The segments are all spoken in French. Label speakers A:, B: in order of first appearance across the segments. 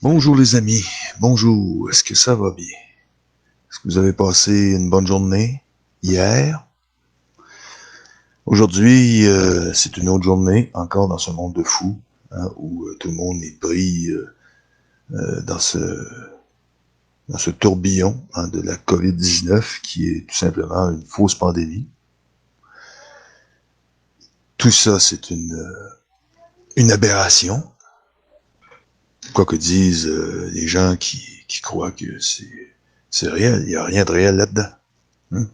A: Bonjour les amis, bonjour, est-ce que ça va bien? Est-ce que vous avez passé une bonne journée hier? Aujourd'hui, c'est une autre journée, encore dans ce monde de fous, hein, où tout le monde est pris dans ce tourbillon, hein, de la COVID-19, qui est tout simplement une fausse pandémie. Tout ça, c'est une aberration, quoi que disent les gens qui croient que c'est réel. Il n'y a rien de réel là-dedans. Hein.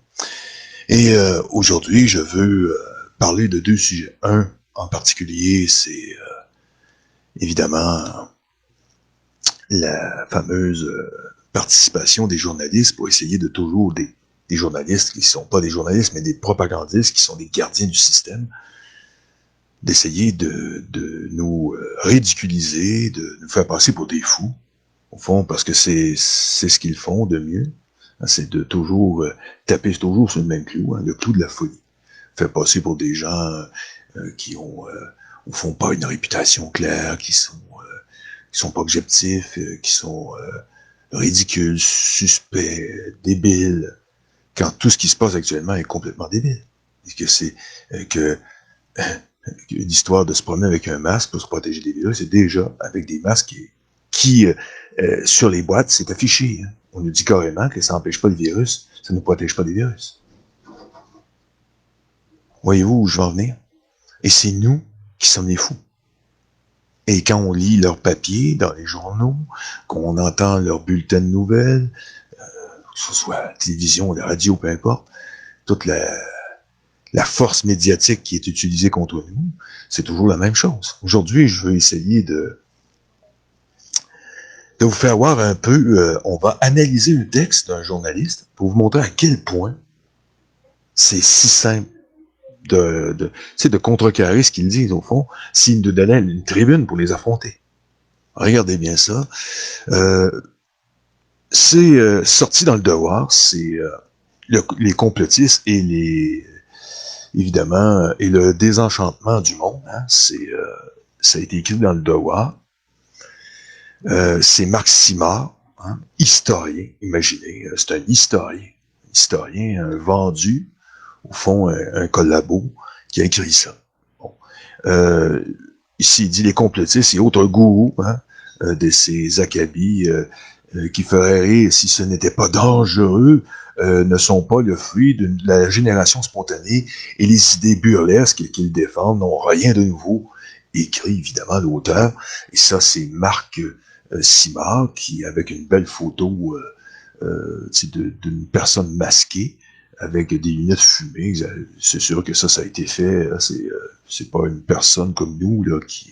A: Et aujourd'hui, je veux parler de deux sujets. Un en particulier, c'est évidemment la fameuse participation des journalistes pour essayer de toujours des journalistes qui ne sont pas des journalistes, mais des propagandistes qui sont des gardiens du système, d'essayer de nous ridiculiser, de nous faire passer pour des fous, au fond, parce que c'est ce qu'ils font de mieux. C'est de toujours taper toujours sur le même clou, hein, le clou de la folie. Faire passer pour des gens qui ont, au fond, pas une réputation claire, qui sont pas objectifs, qui sont ridicules, suspects, débiles, quand tout ce qui se passe actuellement est complètement débile. Et que c'est que l'histoire de se promener avec un masque pour se protéger des virus, c'est déjà avec des masques qui sur les boîtes, c'est affiché. Hein. On nous dit carrément que ça n'empêche pas le virus, ça ne protège pas des virus. Voyez-vous où je veux en venir? Et c'est nous qui sommes les fous. Et quand on lit leurs papiers dans les journaux, qu'on entend leurs bulletins de nouvelles, que ce soit la télévision, la radio, peu importe, toute la force médiatique qui est utilisée contre nous, c'est toujours la même chose. Aujourd'hui, je veux essayer de vous faire voir un peu, on va analyser le texte d'un journaliste pour vous montrer à quel point c'est si simple de contrecarrer ce qu'ils disent, au fond, s'ils nous donnaient une tribune pour les affronter. Regardez bien ça. C'est sorti dans le Devoir, c'est les complotistes et évidemment, et le désenchantement du monde. Hein, ça a été écrit dans le Devoir. C'est Marc Simard, hein, historien, imaginez, c'est un historien vendu, au fond, un collabo, qui a écrit ça. Bon. Ici, il dit les complotistes et autres gourous, hein, de ces acabis qui feraient rire si ce n'était pas dangereux, ne sont pas le fruit de la génération spontanée et les idées burlesques qu'ils défendent n'ont rien de nouveau, écrit évidemment l'auteur. Et ça, c'est Marc Simard, qui, avec une belle photo d'une personne masquée, avec des lunettes fumées, c'est sûr que ça a été fait, c'est pas une personne comme nous, là, qui...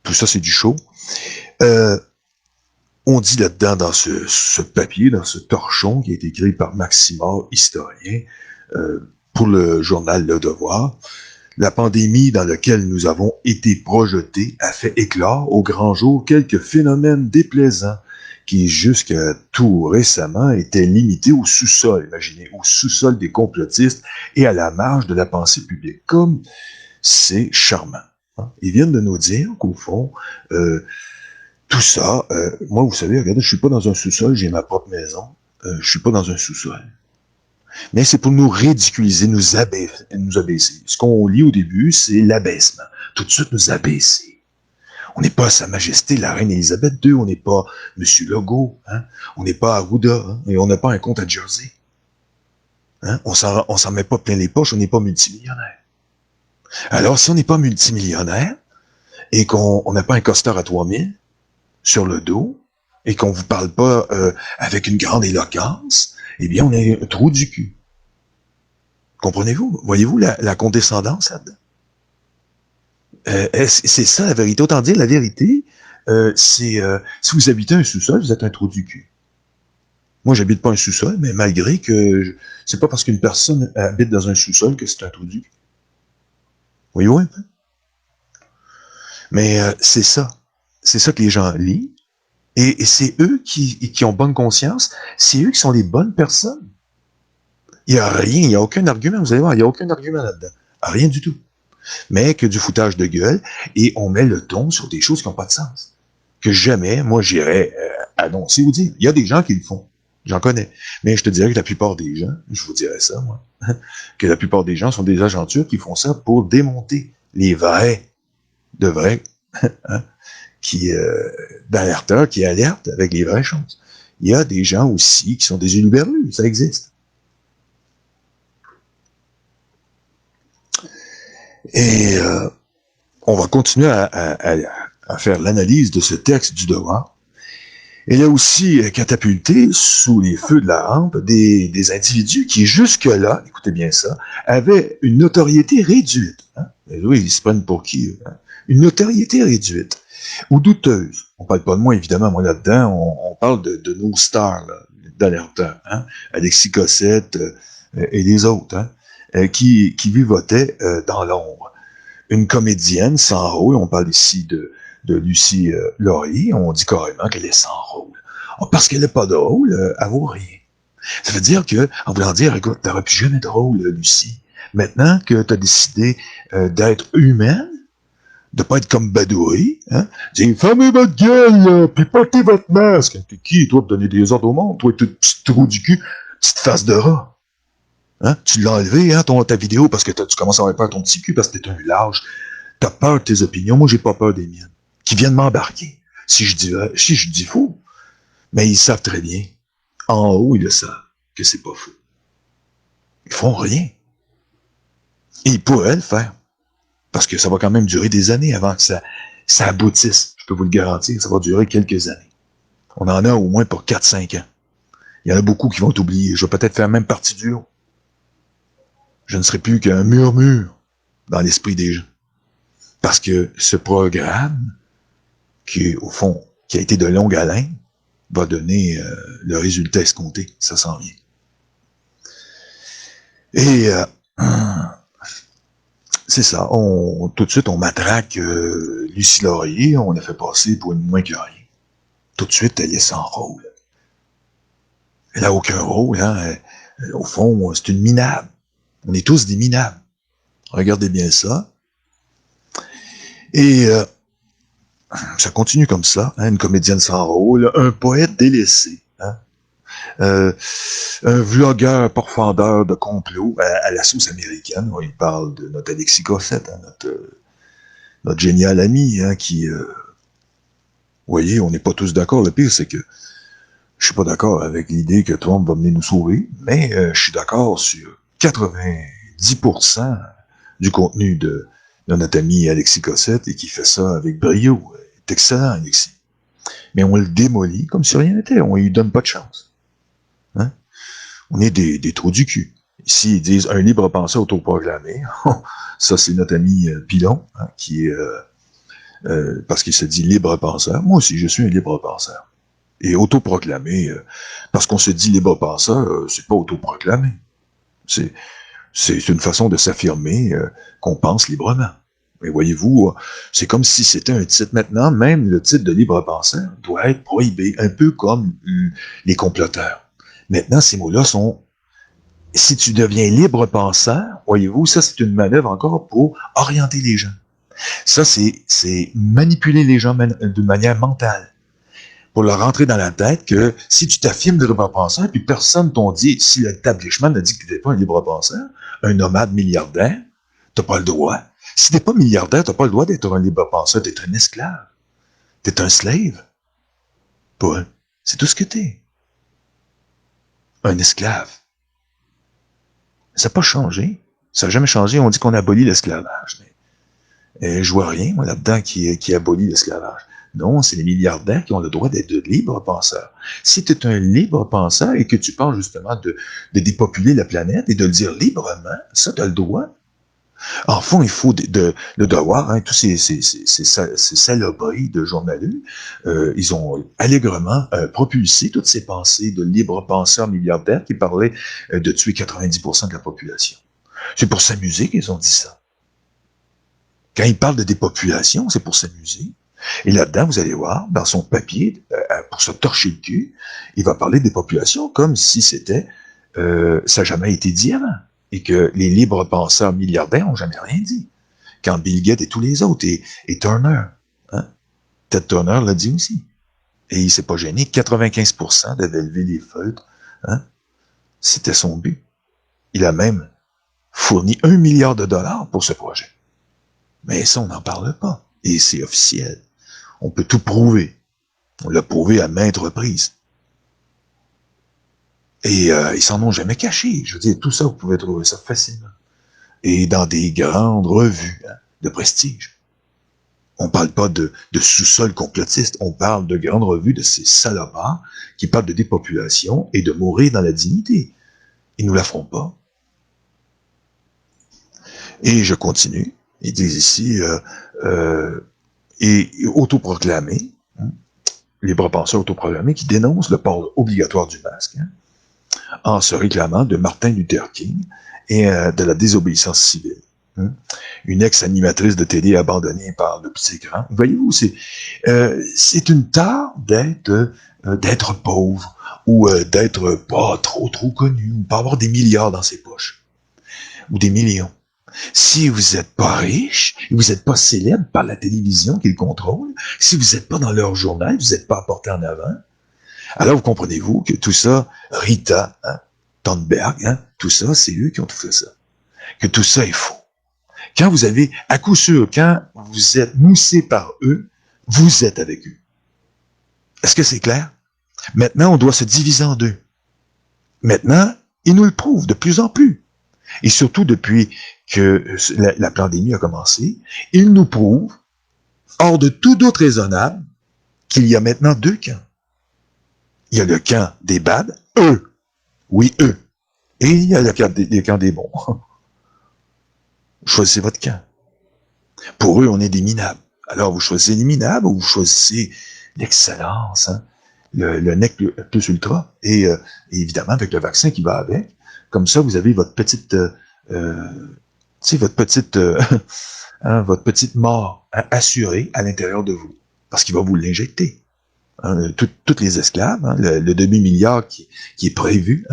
A: tout ça, c'est du show. On dit là-dedans, dans ce papier, dans ce torchon, qui a été écrit par Max Simard, historien, pour le journal Le Devoir, la pandémie dans laquelle nous avons été projetés a fait éclore au grand jour quelques phénomènes déplaisants qui, jusqu'à tout récemment, étaient limités au sous-sol, imaginez, au sous-sol des complotistes et à la marge de la pensée publique. Comme c'est charmant. Hein? Ils viennent de nous dire qu'au fond, tout ça, moi, vous savez, regardez, je suis pas dans un sous-sol, j'ai ma propre maison, je suis pas dans un sous-sol. Mais c'est pour nous ridiculiser, nous abaisser. Ce qu'on lit au début, c'est l'abaissement. Tout de suite, nous abaisser. On n'est pas Sa Majesté, la Reine Élisabeth II, on n'est pas Monsieur Legault, hein? On n'est pas Arruda, hein? Et on n'a pas un compte à Jersey. Hein? On s'en met pas plein les poches, on n'est pas multimillionnaire. Alors, si on n'est pas multimillionnaire, et qu'on n'a pas un costard à 3000 sur le dos, et qu'on vous parle pas avec une grande éloquence, eh bien, on a un trou du cul. Comprenez-vous? Voyez-vous la condescendance là-dedans? C'est ça la vérité. Autant dire, la vérité, c'est si vous habitez un sous-sol, vous êtes un trou du cul. Moi, j'habite pas un sous-sol, mais malgré que c'est pas parce qu'une personne habite dans un sous-sol que c'est un trou du cul. Voyez-vous un peu? Mais c'est ça. C'est ça que les gens lisent. Et c'est eux qui ont bonne conscience. C'est eux qui sont les bonnes personnes. Il n'y a rien, il n'y a aucun argument, vous allez voir, il n'y a aucun argument là-dedans. Rien du tout. Mais que du foutage de gueule, et on met le ton sur des choses qui n'ont pas de sens. que jamais, moi, j'irais annoncer ou dire. Il y a des gens qui le font. J'en connais. Mais je te dirais que la plupart des gens, je vous dirais ça, moi, que la plupart des gens sont des agentures qui font ça pour démonter les de vrais, hein, d'alerteurs qui alertent avec les vraies choses. Il y a des gens aussi qui sont des huluberlus, ça existe. Et on va continuer à faire l'analyse de ce texte du devoir. Il a aussi catapulté sous les feux de la rampe des individus qui, jusque-là, écoutez bien ça, avaient une notoriété réduite. Hein? Oui, ils se prennent pour qui? Hein? Une notoriété réduite ou douteuse. On parle pas de moi, évidemment. Moi, là-dedans, on parle de nos stars d'alerteurs. Hein? Alexis Cossette et les autres, hein? Qui vivotaient dans l'ombre. Une comédienne sans rôle, on parle ici de Lucie Laurier, on dit carrément qu'elle est sans rôle. Parce qu'elle n'est pas de rôle, elle vaut rien. Ça veut dire que, en voulant dire, écoute, t'aurais plus jamais de rôle, Lucie. Maintenant que t'as décidé d'être humaine, de pas être comme Badouri, hein, dis, fermez votre gueule, puis portez votre masque. T'es qui, toi, de donner des ordres au monde? Toi, tout petit trou du cul, petite face de rat. Hein? Tu l'as enlevé, hein, ta vidéo, parce que tu commences à avoir peur de ton petit cul, parce que t'es un lâche. T'as peur de tes opinions. Moi, j'ai pas peur des miennes. Qui viennent m'embarquer. Si je dis faux. Mais ils savent très bien. En haut, ils le savent que c'est pas faux. Ils font rien. Et ils pourraient le faire. Parce que ça va quand même durer des années avant que ça aboutisse. Je peux vous le garantir, ça va durer quelques années. On en a au moins pour 4-5 ans. Il y en a beaucoup qui vont t'oublier. Je vais peut-être faire même partie du haut. Je ne serai plus qu'un murmure dans l'esprit des gens. Parce que ce programme, qui, au fond, qui a été de longue haleine, va donner le résultat escompté. Ça s'en vient. Et c'est ça. Tout de suite, on matraque Lucie Laurier. On la fait passer pour une moins que rien. Tout de suite, elle est sans rôle. Elle n'a aucun rôle. Hein. Au fond, c'est une minable. On est tous des minables. Regardez bien ça. Et ça continue comme ça, hein, une comédienne sans rôle, un poète délaissé, hein, un vlogueur pourfendeur de complot à la sauce américaine. Il parle de notre Alexis Cossette, hein, notre génial ami, hein, qui, vous voyez, on n'est pas tous d'accord. Le pire, c'est que je suis pas d'accord avec l'idée que Trump va venir nous sauver, mais je suis d'accord sur 90% du contenu de notre ami Alexis Cossette et qui fait ça avec brio. C'est excellent, Alexis. Mais on le démolit comme si rien n'était. On lui donne pas de chance. Hein? On est des trous du cul. Ici, ils disent un libre penseur autoproclamé. Ça, c'est notre ami Pilon, hein, qui est parce qu'il se dit libre penseur. Moi aussi, je suis un libre penseur. Et autoproclamé, parce qu'on se dit libre penseur, c'est pas autoproclamé. C'est une façon de s'affirmer qu'on pense librement. Mais voyez-vous, c'est comme si c'était un titre. Maintenant, même le titre de libre penseur doit être prohibé, un peu comme les comploteurs. Maintenant, ces mots-là sont... Si tu deviens libre penseur, voyez-vous, ça c'est une manœuvre encore pour orienter les gens. Ça, c'est manipuler les gens d'une manière mentale. Pour leur rentrer dans la tête que si tu t'affirmes de libre penseur, puis personne t'ont dit, si l'établissement n'a dit que tu n'étais pas un libre penseur, un nomade milliardaire, t'as pas le droit. Si t'es pas milliardaire, t'as pas le droit d'être un libre penseur, t'es un esclave. T'es un slave. Paul, c'est tout ce que t'es. Un esclave. Ça n'a pas changé. Ça n'a jamais changé. On dit qu'on abolit l'esclavage. Mais je vois rien, moi, là-dedans, qui abolit l'esclavage. Non, c'est les milliardaires qui ont le droit d'être de libres penseurs. Si tu es un libre penseur et que tu penses justement de dépopuler la planète et de le dire librement, ça, tu as le droit. En fond, il faut le devoir, hein, tous ces saloperies de journalistes, ils ont allègrement propulsé toutes ces pensées de libres penseurs milliardaires qui parlaient de tuer 90% de la population. C'est pour s'amuser qu'ils ont dit ça. Quand ils parlent de dépopulation, c'est pour s'amuser. Et là-dedans, vous allez voir, dans son papier, pour se torcher le cul, il va parler des populations comme si c'était, ça n'a jamais été dit avant. Et que les libres penseurs milliardaires n'ont jamais rien dit. Quand Bill Gates et tous les autres, et Turner, hein, Ted Turner l'a dit aussi. Et il s'est pas gêné. 95% d'avait levé les feutres. Hein? C'était son but. Il a même fourni $1 milliard pour ce projet. Mais ça, on n'en parle pas. Et c'est officiel. On peut tout prouver. On l'a prouvé à maintes reprises. Et ils s'en ont jamais caché. Je veux dire, tout ça, vous pouvez trouver ça facilement. Et dans des grandes revues de prestige. On parle pas de sous-sol complotiste, on parle de grandes revues de ces salopards qui parlent de dépopulation et de mourir dans la dignité. Ils nous la feront pas. Et je continue. Ils disent ici, et autoproclamé, libre penseur autoproclamé, qui dénonce le port obligatoire du masque, en se réclamant de Martin Luther King et de la désobéissance civile. Une ex-animatrice de télé abandonnée par le petit écran. Voyez-vous, c'est une tare d'être pauvre ou d'être pas trop connu ou pas avoir des milliards dans ses poches ou des millions. Si vous n'êtes pas riche, vous n'êtes pas célèbre par la télévision qui le contrôle, si vous n'êtes pas dans leur journal, vous n'êtes pas apporté en avant, alors vous comprenez-vous que tout ça, Rita Thunberg, tout ça, c'est eux qui ont tout fait ça. Que tout ça est faux. Quand vous avez, à coup sûr, quand vous êtes moussé par eux, vous êtes avec eux. Est-ce que c'est clair? Maintenant, on doit se diviser en deux. Maintenant, ils nous le prouvent de plus en plus. Et surtout depuis que la pandémie a commencé, ils nous prouvent, hors de tout doute raisonnable, qu'il y a maintenant deux camps. Il y a le camp des bad, eux. Oui, eux. Et il y a le camp des bons. Choisissez votre camp. Pour eux, on est des minables. Alors, vous choisissez les minables ou vous choisissez l'excellence, le nec plus ultra, et évidemment avec le vaccin qui va avec. Comme ça, vous avez votre petite, votre petite mort assurée à l'intérieur de vous, parce qu'il va vous l'injecter. Toutes les esclaves, le demi-milliard qui est prévu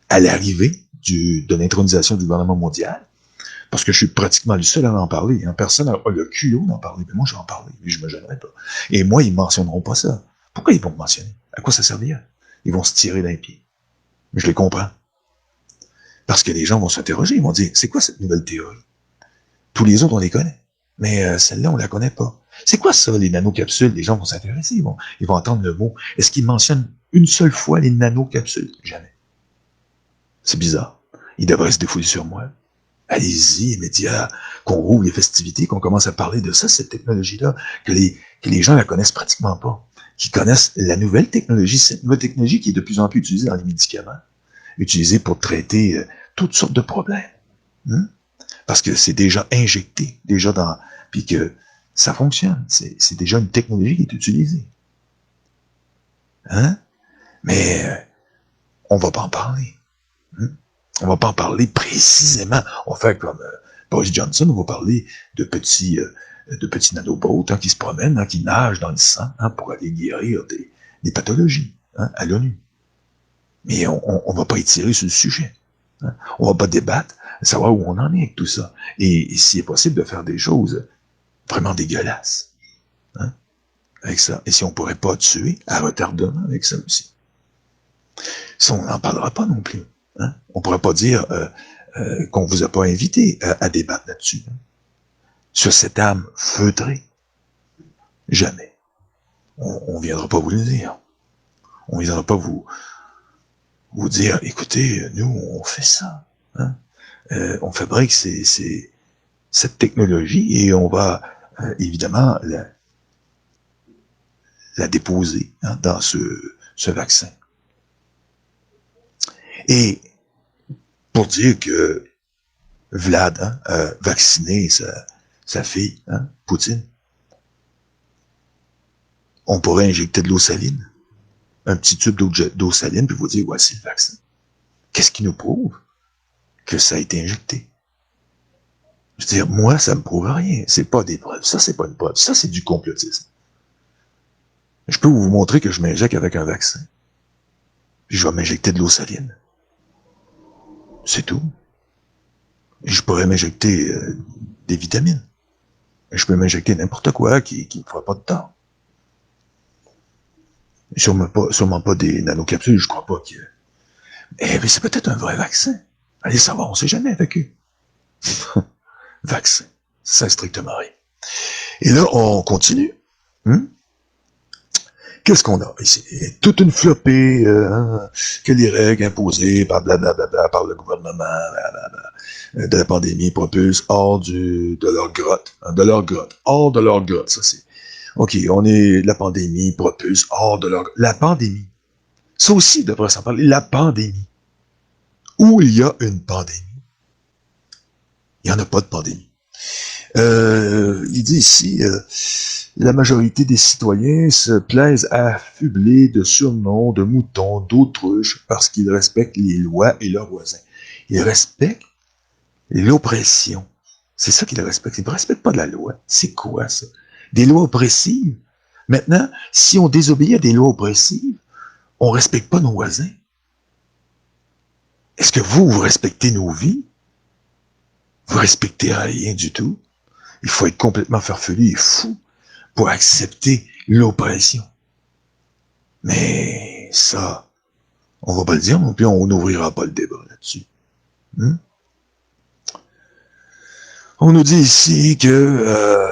A: à l'arrivée de l'intronisation du gouvernement mondial, parce que je suis pratiquement le seul à en parler. Personne n'a le culot d'en parler, mais moi je vais en parler, mais je me gênerai pas. Et moi, ils ne mentionneront pas ça. Pourquoi ils vont me mentionner? À quoi ça servira? Ils vont se tirer d'un pied. Mais je les comprends. Parce que les gens vont s'interroger, ils vont dire, c'est quoi cette nouvelle théorie? Tous les autres, on les connaît. Mais celle-là, on la connaît pas. C'est quoi ça, les nanocapsules? Les gens vont s'intéresser, ils vont entendre le mot. Est-ce qu'ils mentionnent une seule fois les nanocapsules? Jamais. C'est bizarre. Ils devraient se défouler sur moi. Allez-y, médias, qu'on rouvre les festivités, qu'on commence à parler de ça, cette technologie-là, que les gens la connaissent pratiquement pas. Qui connaissent la nouvelle technologie, cette nouvelle technologie qui est de plus en plus utilisée dans les médicaments, utilisée pour traiter toutes sortes de problèmes. Parce que c'est déjà injecté, puis que ça fonctionne. C'est déjà une technologie qui est utilisée. Mais on va pas en parler. On va pas en parler précisément. On va faire comme Boris Johnson, on va parler de petits nanobots qui se promènent, qui nagent dans le sang pour aller guérir des pathologies à l'ONU. Mais on va pas étirer sur le sujet. On va pas débattre, savoir où on en est avec tout ça. Et s'il est possible de faire des choses vraiment dégueulasses avec ça. Et si on pourrait pas tuer à retardement avec ça aussi. Ça, on n'en parlera pas non plus. On pourrait pas dire qu'on vous a pas invité à débattre là-dessus. Sur cette âme feutrée. Jamais. On viendra pas vous le dire. On viendra pas vous dire, écoutez, nous, on fait ça. On fabrique cette technologie et on va évidemment la déposer dans ce vaccin. Et pour dire que Vlad a vacciné sa fille, Poutine, on pourrait injecter de l'eau saline, un petit tube d'eau saline, puis vous dire, voici le vaccin. Qu'est-ce qui nous prouve que ça a été injecté? Je veux dire, moi, ça me prouve rien. C'est pas des preuves. Ça, c'est pas une preuve. Ça, c'est du complotisme. Je peux vous montrer que je m'injecte avec un vaccin. Puis je vais m'injecter de l'eau saline. C'est tout. Et je pourrais m'injecter des vitamines. Et je peux m'injecter n'importe quoi qui ne fera pas de tort. Sûrement pas des nanocapsules, je crois pas que... mais c'est peut-être un vrai vaccin. Allez savoir, on sait jamais avec eux. Vaccin. Ça strictement rien. Et là, on continue. Qu'est-ce qu'on a ici? Toute une flopée que les règles imposées par blablabla, par le gouvernement de la pandémie propulsent hors de leur grotte. Hein, de leur grotte. Hors de leur grotte, ça c'est. OK, la pandémie propulse hors de leur... La pandémie. Ça aussi, devrait s'en parler. La pandémie. Où il y a une pandémie, il n'y en a pas de pandémie. Il dit ici, la majorité des citoyens se plaisent à affubler de surnoms, de moutons, d'autruches, parce qu'ils respectent les lois et leurs voisins. Ils respectent l'oppression. C'est ça qu'ils respectent. Ils ne respectent pas la loi. C'est quoi ça? Des lois oppressives? Maintenant, si on désobéit à des lois oppressives, on ne respecte pas nos voisins. Est-ce que vous respectez nos vies? Vous respectez rien du tout. Il faut être complètement farfelu et fou pour accepter l'oppression. Mais ça, on va pas le dire non plus, on n'ouvrira pas le débat là-dessus. On nous dit ici que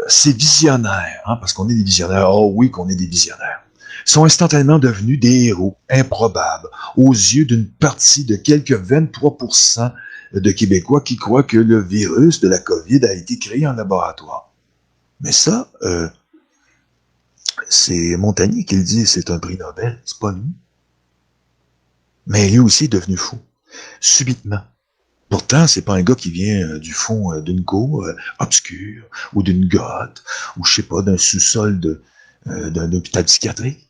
A: ces visionnaires, parce qu'on est des visionnaires, oh oui qu'on est des visionnaires, sont instantanément devenus des héros improbables aux yeux d'une partie de quelques 23% de Québécois qui croient que le virus de la COVID a été créé en laboratoire. Mais ça, c'est Montagnier qui le dit, c'est un prix Nobel, c'est pas nous. Mais lui aussi est devenu fou, subitement. Pourtant, c'est pas un gars qui vient du fond d'une cour obscure, ou d'une grotte, ou je sais pas, d'un sous-sol d'un hôpital psychiatrique.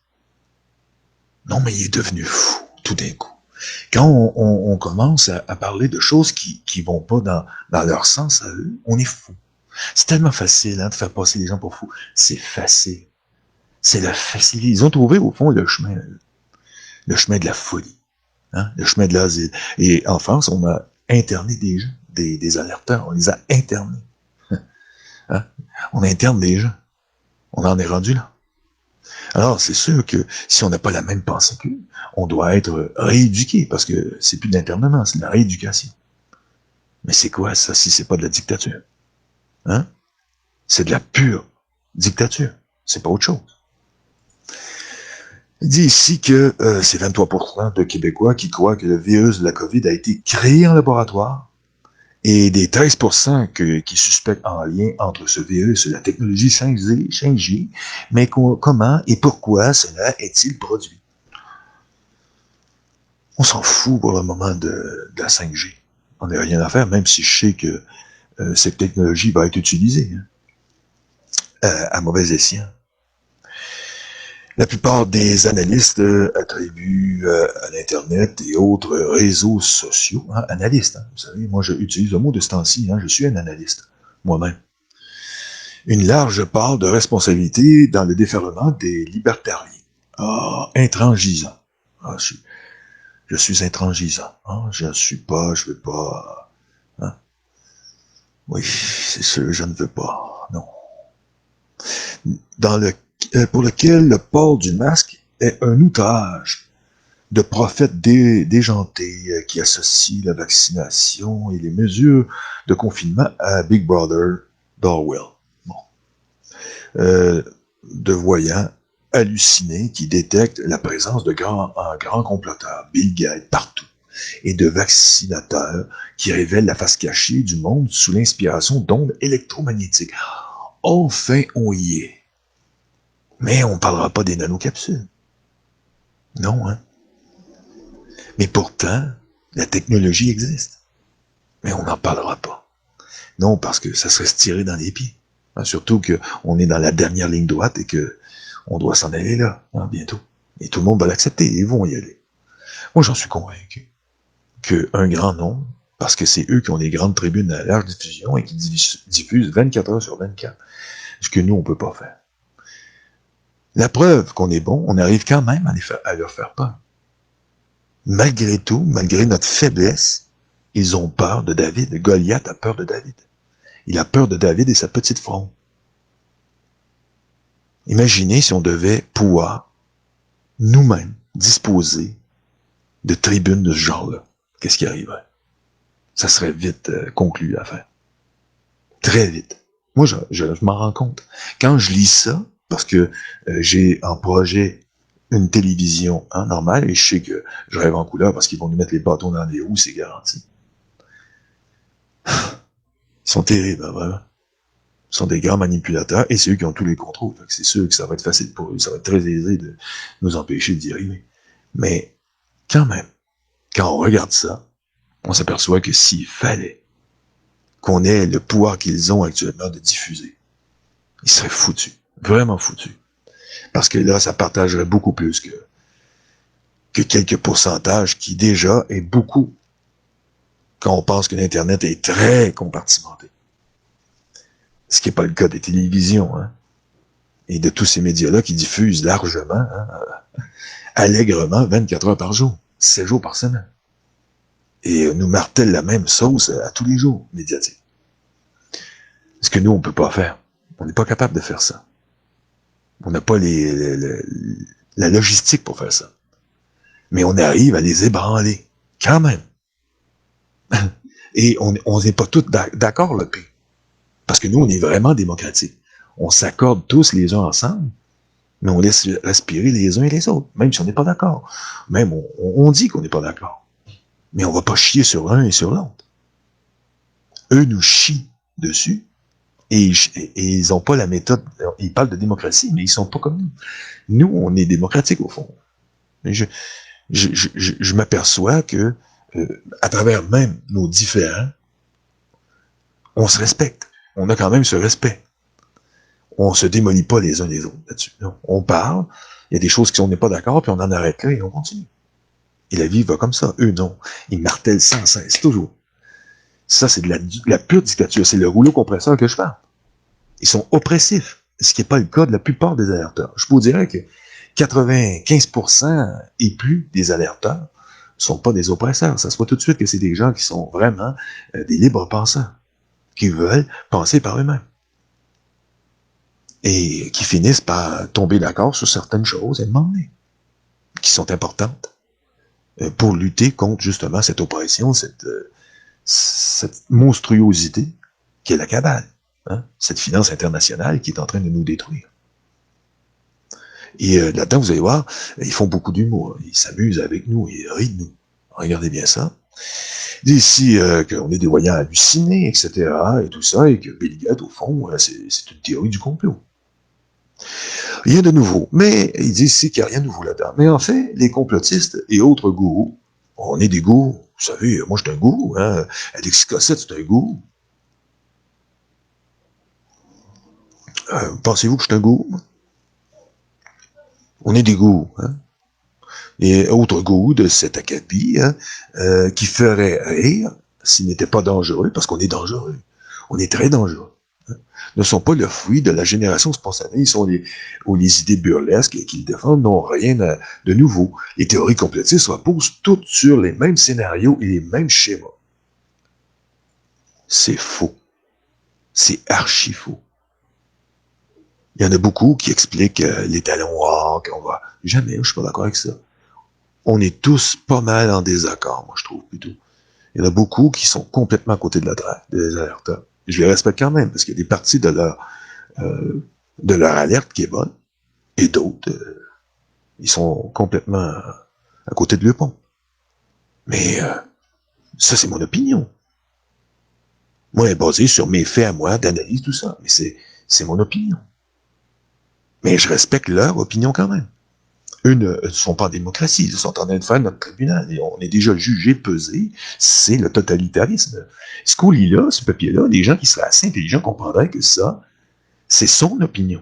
A: Non, mais il est devenu fou, tout d'un coup. Quand on commence à parler de choses qui vont pas dans leur sens à eux, on est fou. C'est tellement facile de faire passer les gens pour fous. C'est facile. C'est la facilité. Ils ont trouvé, au fond, le chemin de la folie. Le chemin de l'asile. Et en France, on a interné des gens, des alerteurs. On les a internés. On interne des gens. On en est rendu là. Alors, c'est sûr que si on n'a pas la même pensée qu'eux, on doit être rééduqué, parce que c'est plus de l'internement, c'est de la rééducation. Mais c'est quoi ça, si c'est pas de la dictature? C'est de la pure dictature. C'est pas autre chose. Il dit ici que c'est 23% de Québécois qui croient que le virus de la COVID a été créé en laboratoire, et des 13% qui suspectent en lien entre ce virus et la technologie 5G, mais comment et pourquoi cela est-il produit? On s'en fout pour le moment de la 5G. On n'a rien à faire, même si je sais que cette technologie va être utilisée à mauvais escient. La plupart des analystes attribuent à l'Internet et autres réseaux sociaux, analystes, vous savez, moi j'utilise le mot de ce temps-ci, je suis un analyste, moi-même, une large part de responsabilité dans le déferlement des libertariens. Intransigeant. Je suis intransigeant. Je veux pas... Oui, c'est sûr, je ne veux pas, non. Pour lequel le port du masque est un outrage de prophètes déjantés qui associent la vaccination et les mesures de confinement à Big Brother d'Orwell. De voyants hallucinés qui détectent la présence de grands comploteurs, Bill Gates, partout, et de vaccinateurs qui révèlent la face cachée du monde sous l'inspiration d'ondes électromagnétiques. Enfin, on y est. Mais on ne parlera pas des nanocapsules. Non, Mais pourtant, la technologie existe. Mais on n'en parlera pas. Non, parce que ça serait se tirer dans les pieds. Surtout qu'on est dans la dernière ligne droite et qu'on doit s'en aller là, bientôt. Et tout le monde va l'accepter, ils vont y aller. Moi, j'en suis convaincu qu'un grand nombre, parce que c'est eux qui ont les grandes tribunes à large diffusion et qui diffusent 24 heures sur 24, ce que nous, on ne peut pas faire. La preuve qu'on est bon, on arrive quand même à leur faire peur. Malgré tout, malgré notre faiblesse, ils ont peur de David. Goliath a peur de David. Il a peur de David et sa petite fronde. Imaginez si on devait pouvoir nous-mêmes disposer de tribunes de ce genre-là, qu'est-ce qui arriverait? Ça serait vite conclu l'affaire. Très vite. Moi, je m'en rends compte. Quand je lis ça, parce que j'ai en projet une télévision normale, et je sais que je rêve en couleur parce qu'ils vont nous mettre les bâtons dans les roues, c'est garanti. Ils sont terribles, hein, vraiment. Ils sont des grands manipulateurs, et c'est eux qui ont tous les contrôles. C'est sûr que ça va être facile pour eux, ça va être très aisé de nous empêcher d'y arriver. Mais, quand même, quand on regarde ça, on s'aperçoit que s'il fallait qu'on ait le pouvoir qu'ils ont actuellement de diffuser, ils seraient foutus. Vraiment foutus. Parce que là, ça partagerait beaucoup plus que quelques pourcentages qui déjà est beaucoup quand on pense que l'Internet est très compartimenté. Ce qui n'est pas le cas des télévisions, hein, et de tous ces médias-là qui diffusent largement, allègrement, 24 heures par jour, 7 jours par semaine. Et nous martèlent la même sauce à tous les jours, médiatique. Ce que nous, on ne peut pas faire. On n'est pas capable de faire ça. On n'a pas la logistique pour faire ça. Mais on arrive à les ébranler, quand même. Et on n'est pas tous d'accord, le pays. Parce que nous, on est vraiment démocratique. On s'accorde tous les uns ensemble, mais on laisse respirer les uns et les autres, même si on n'est pas d'accord. Même on dit qu'on n'est pas d'accord. Mais on va pas chier sur l'un et sur l'autre. Eux nous chient dessus, et ils n'ont pas la méthode. Ils parlent de démocratie, mais ils sont pas comme nous. Nous, on est démocratique au fond. Je m'aperçois que, à travers même nos différends, on se respecte. On a quand même ce respect. On se démolit pas les uns les autres là-dessus. Non. On parle, il y a des choses qui on n'est pas d'accord, puis on en arrête là et on continue. Et la vie va comme ça. Eux, non. Ils martèlent sans cesse, toujours. Ça, c'est de la pure dictature. C'est le rouleau compresseur que je parle. Ils sont oppressifs, ce qui n'est pas le cas de la plupart des alerteurs. Je vous dirais que 95% et plus des alerteurs ne sont pas des oppresseurs. Ça se voit tout de suite que c'est des gens qui sont vraiment des libres penseurs, qui veulent penser par eux-mêmes. Et qui finissent par tomber d'accord sur certaines choses, à un moment donné, qui sont importantes pour lutter contre justement cette oppression, cette monstruosité qui est la cabale, hein? Cette finance internationale qui est en train de nous détruire. Et là-dedans, vous allez voir, ils font beaucoup d'humour, ils s'amusent avec nous, ils rient de nous. Regardez bien ça. D'ici qu'on est des voyants hallucinés, etc., et tout ça, et que Bill Gates, au fond, c'est une théorie du complot. Rien de nouveau. Mais ils disent ici qu'il n'y a rien de nouveau là-dedans. Mais en fait, les complotistes et autres gourous, on est des gourous. Vous savez, moi, je suis un gourou. Hein? Alexis Cossette, c'est un gourou. Pensez-vous que je suis un gourou? On est des gourous. Hein? Et autres gourous de cet acabit, hein, qui ferait rire s'ils n'étaient pas dangereux, parce qu'on est dangereux. On est très dangereux. Ne sont pas le fruit de la génération spontanée, ils sont les idées burlesques qu'ils défendent n'ont rien de nouveau. Les théories complotistes reposent toutes sur les mêmes scénarios et les mêmes schémas. C'est faux. C'est archi faux. Il y en a beaucoup qui expliquent les talons hauts, qu'on va... Jamais, je suis pas d'accord avec ça. On est tous pas mal en désaccord, moi je trouve plutôt. Il y en a beaucoup qui sont complètement à côté de la traque, des alerteurs. Je les respecte quand même, parce qu'il y a des parties de leur alerte qui est bonne, et d'autres, ils sont complètement à côté de le pont. Mais ça, c'est mon opinion. Moi, elle est basée sur mes faits à moi, d'analyse, tout ça. Mais c'est mon opinion. Mais je respecte leur opinion quand même. Eux ne sont pas en démocratie, ils sont en train de faire notre tribunal, et on est déjà jugé, pesé, c'est le totalitarisme. Ce qu'on lit là, ce papier-là, les gens qui seraient assez intelligents comprendraient que ça, c'est son opinion.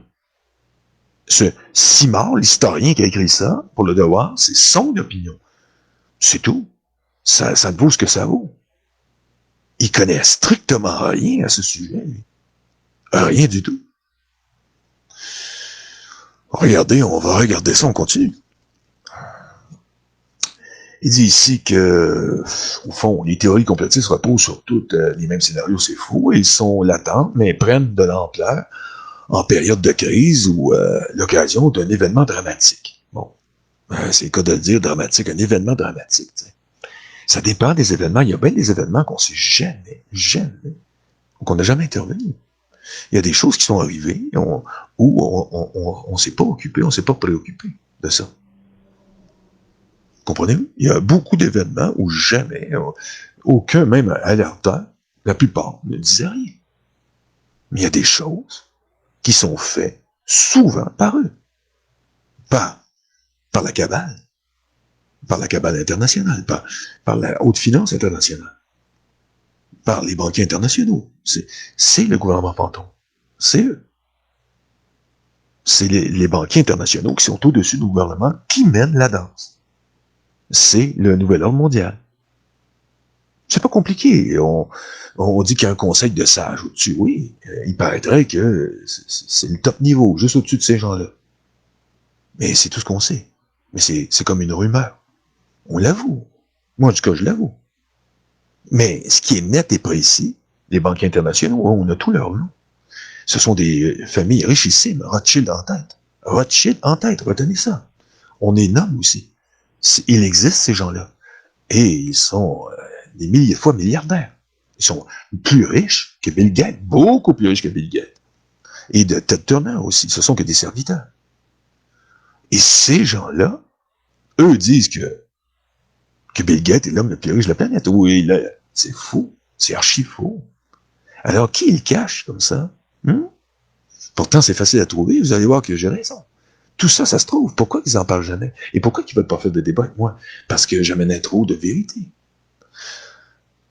A: Ce Simard, l'historien qui a écrit ça, pour Le Devoir, c'est son opinion. C'est tout. Ça ne vaut ce que ça vaut. Il connaît strictement rien à ce sujet. Rien du tout. Regardez, on va regarder ça, on continue. Il dit ici que, au fond, les théories complotistes reposent sur tous les mêmes scénarios, c'est faux, ils sont latents, mais prennent de l'ampleur en période de crise ou l'occasion d'un événement dramatique. Bon. C'est le cas de le dire, dramatique, un événement dramatique. T'sais. Ça dépend des événements. Il y a bien des événements qu'on sait jamais, qu'on n'a jamais intervenu. Il y a des choses qui sont arrivées où on s'est pas occupé, on s'est pas préoccupé de ça. Comprenez-vous? Il y a beaucoup d'événements où jamais, aucun même alerteur, la plupart ne disait rien. Mais il y a des choses qui sont faites souvent par eux, par la cabale internationale, par la haute finance internationale, par les banquiers internationaux. C'est le gouvernement fantôme. C'est eux. C'est les banquiers internationaux qui sont au-dessus du gouvernement qui mènent la danse. C'est le nouvel ordre mondial. C'est pas compliqué. On dit qu'il y a un conseil de sages au-dessus. Oui, il paraîtrait que c'est le top niveau, juste au-dessus de ces gens-là. Mais c'est tout ce qu'on sait. Mais c'est comme une rumeur. On l'avoue. Moi, en tout cas, je l'avoue. Mais ce qui est net et précis, les banquiers internationaux, on a tout leur nom. Ce sont des familles richissimes, Rothschild en tête. Rothschild en tête, retenez ça. On est nomme aussi. Il existe ces gens-là. Et ils sont des milliers de fois milliardaires. Ils sont plus riches que Bill Gates, beaucoup plus riches que Bill Gates. Et de Ted Turner aussi, ce sont que des serviteurs. Et ces gens-là, eux disent que Bill Gates est l'homme le plus riche de la planète. Oui, là, c'est faux. C'est archi faux. Alors, qui il cache comme ça? Pourtant, c'est facile à trouver. Vous allez voir que j'ai raison. Tout ça, ça se trouve. Pourquoi ils en parlent jamais? Et pourquoi ils veulent pas faire de débat avec moi? Parce que j'amène trop de vérité.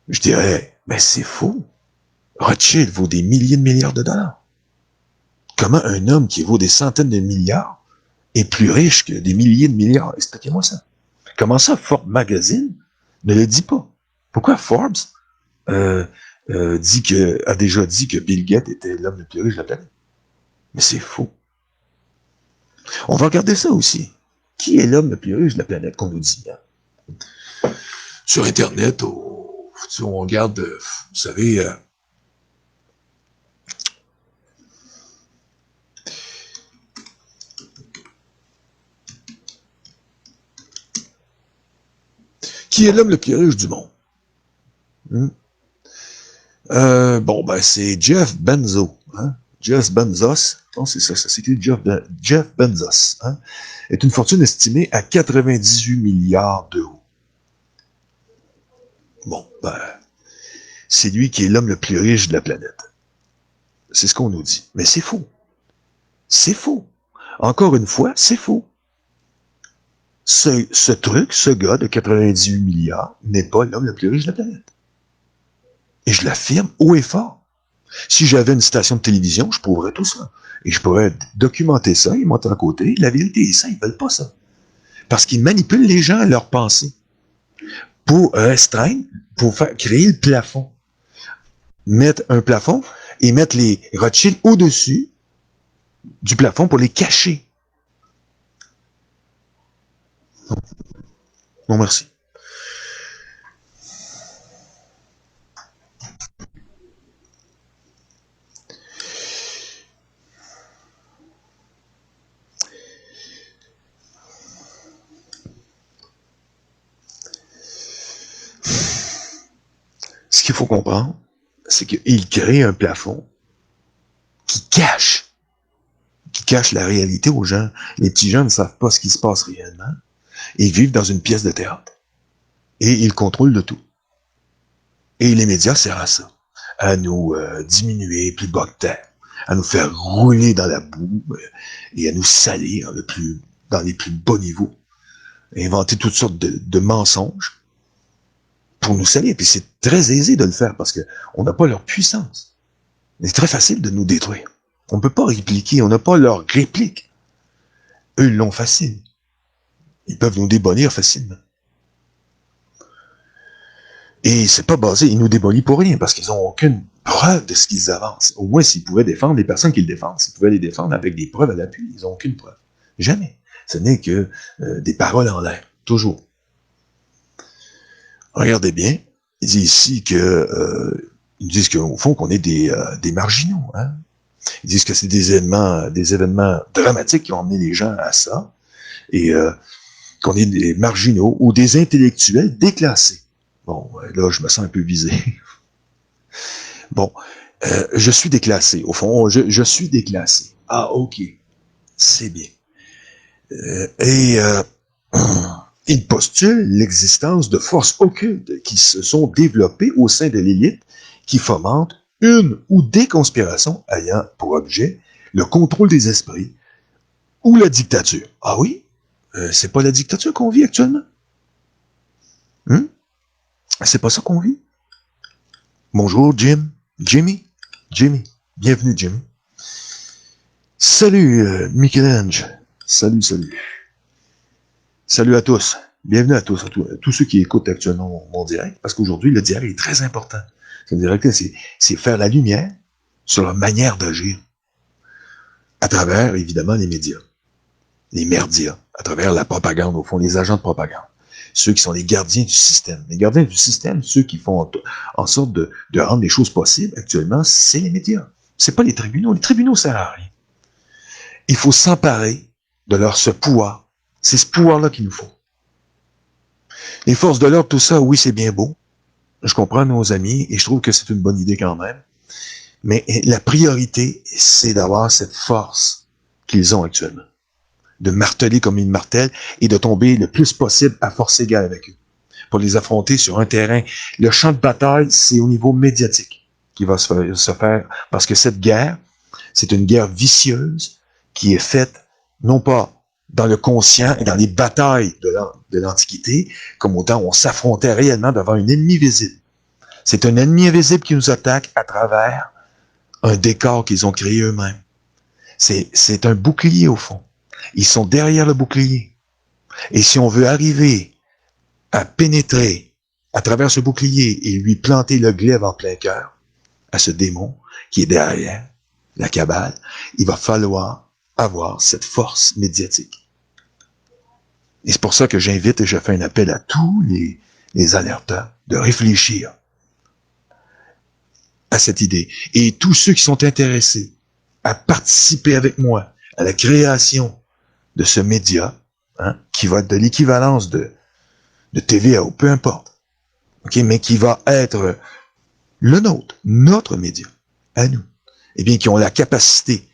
A: Je dirais, mais c'est faux. Rothschild vaut des milliers de milliards de dollars. Comment un homme qui vaut des centaines de milliards est plus riche que des milliers de milliards? Expliquez-moi ça. Comment ça, Forbes Magazine ne le dit pas? Pourquoi Forbes a déjà dit que Bill Gates était l'homme le plus riche de la planète? Mais c'est faux. On va regarder ça aussi. Qui est l'homme le plus riche de la planète qu'on nous dit? Hein? Sur Internet, on regarde, vous savez, qui est l'homme le plus riche du monde? C'est Jeff Bezos. Hein? Jeff Bezos, non, c'est ça s'écrit Jeff Bezos, hein, est une fortune estimée à 98 milliards d'euros. C'est lui qui est l'homme le plus riche de la planète. C'est ce qu'on nous dit. Mais c'est faux. C'est faux. Encore une fois, c'est faux. Ce gars de 98 milliards n'est pas l'homme le plus riche de la planète. Et je l'affirme haut et fort. Si j'avais une station de télévision, je prouverais tout ça. Et je pourrais documenter ça et monter à côté. La vérité est ça, ils veulent pas ça. Parce qu'ils manipulent les gens à leur pensée. Pour restreindre, pour créer le plafond. Mettre un plafond et mettre les Rothschild au-dessus du plafond pour les cacher. Non, merci. Ce qu'il faut comprendre, c'est qu'il crée un plafond qui cache la réalité aux gens. Les petits gens ne savent pas ce qui se passe réellement. Ils vivent dans une pièce de théâtre. Et ils contrôlent le tout. Et les médias servent à ça. À nous diminuer plus bas que terre. À nous faire rouler dans la boue et à nous salir dans les plus bas niveaux. Inventer toutes sortes de mensonges pour nous salir. Puis c'est très aisé de le faire parce qu'on n'a pas leur puissance. C'est très facile de nous détruire. On ne peut pas répliquer, on n'a pas leur réplique. Eux, ils l'ont facile. Ils peuvent nous démolir facilement. Et c'est pas basé, ils nous démolissent pour rien, parce qu'ils n'ont aucune preuve de ce qu'ils avancent. Au moins, s'ils pouvaient défendre les personnes qu'ils défendent, s'ils pouvaient les défendre avec des preuves à l'appui, ils n'ont aucune preuve. Jamais. Ce n'est que des paroles en l'air. Toujours. Regardez bien. Il dit ici que ils disent qu'au fond qu'on est des marginaux. Hein? Ils disent que c'est des événements dramatiques qui ont amené les gens à ça. Et qu'on est des marginaux ou des intellectuels déclassés. Bon, là, je me sens un peu visé. Bon, je suis déclassé. Au fond, je suis déclassé. Ah, ok. C'est bien. Et il postule l'existence de forces occultes qui se sont développées au sein de l'élite qui fomentent une ou des conspirations ayant pour objet le contrôle des esprits ou la dictature. Ah oui? C'est pas la dictature qu'on vit actuellement? C'est pas ça qu'on vit? Bonjour, Jim. Jimmy. Bienvenue, Jimmy. Salut, Michel-Ange. Salut. Salut à tous. Bienvenue à tous ceux qui écoutent actuellement mon direct, parce qu'aujourd'hui, le direct est très important. Le direct, c'est faire la lumière sur leur manière d'agir à travers, évidemment, les médias, les merdias, à travers la propagande, au fond, les agents de propagande. Ceux qui sont les gardiens du système. Les gardiens du système, ceux qui font en sorte de rendre les choses possibles, actuellement, c'est les médias. C'est pas les tribunaux. Les tribunaux servent à rien. Il faut s'emparer de ce pouvoir. C'est ce pouvoir-là qu'il nous faut. Les forces de l'ordre, tout ça, oui, c'est bien beau. Je comprends nos amis et je trouve que c'est une bonne idée quand même. Mais la priorité, c'est d'avoir cette force qu'ils ont actuellement. De marteler comme ils martèlent et de tomber le plus possible à force égale avec eux. Pour les affronter sur un terrain. Le champ de bataille, c'est au niveau médiatique qui va se faire. Parce que cette guerre, c'est une guerre vicieuse qui est faite, non pas dans le conscient et dans les batailles de l'Antiquité, comme au temps où on s'affrontait réellement devant un ennemi visible. C'est un ennemi invisible qui nous attaque à travers un décor qu'ils ont créé eux-mêmes. C'est un bouclier au fond. Ils sont derrière le bouclier. Et si on veut arriver à pénétrer à travers ce bouclier et lui planter le glaive en plein cœur à ce démon qui est derrière la cabale, il va falloir avoir cette force médiatique. Et c'est pour ça que j'invite et je fais un appel à tous les alerteurs de réfléchir à cette idée. Et tous ceux qui sont intéressés à participer avec moi à la création de ce média, qui va être de l'équivalence de TVA ou peu importe, mais qui va être le nôtre, notre média, à nous, eh bien, qui ont la capacité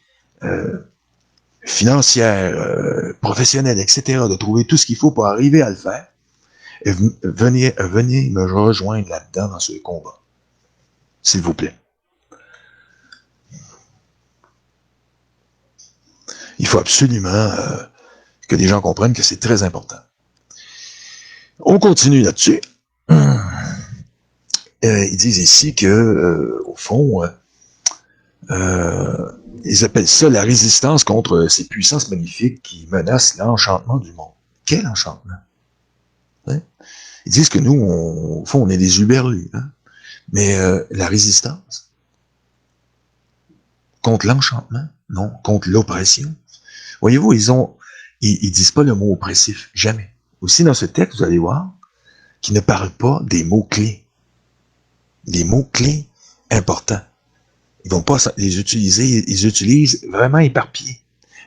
A: financière, professionnelle, etc., de trouver tout ce qu'il faut pour arriver à le faire, et venez me rejoindre là-dedans dans ce combat. S'il vous plaît. Il faut absolument que les gens comprennent que c'est très important. On continue là-dessus. Ils disent ici que, au fond, ils appellent ça la résistance contre ces puissances magnifiques qui menacent l'enchantement du monde. Quel enchantement? Hein? Ils disent que nous, au fond, on est des hurluberlus. Mais la résistance contre l'enchantement? Non, contre l'oppression. Voyez-vous, ils disent pas le mot oppressif, jamais. Aussi dans ce texte, vous allez voir, qu'ils ne parlent pas des mots-clés. Des mots-clés importants. Ils vont pas les utiliser, ils utilisent vraiment éparpillés.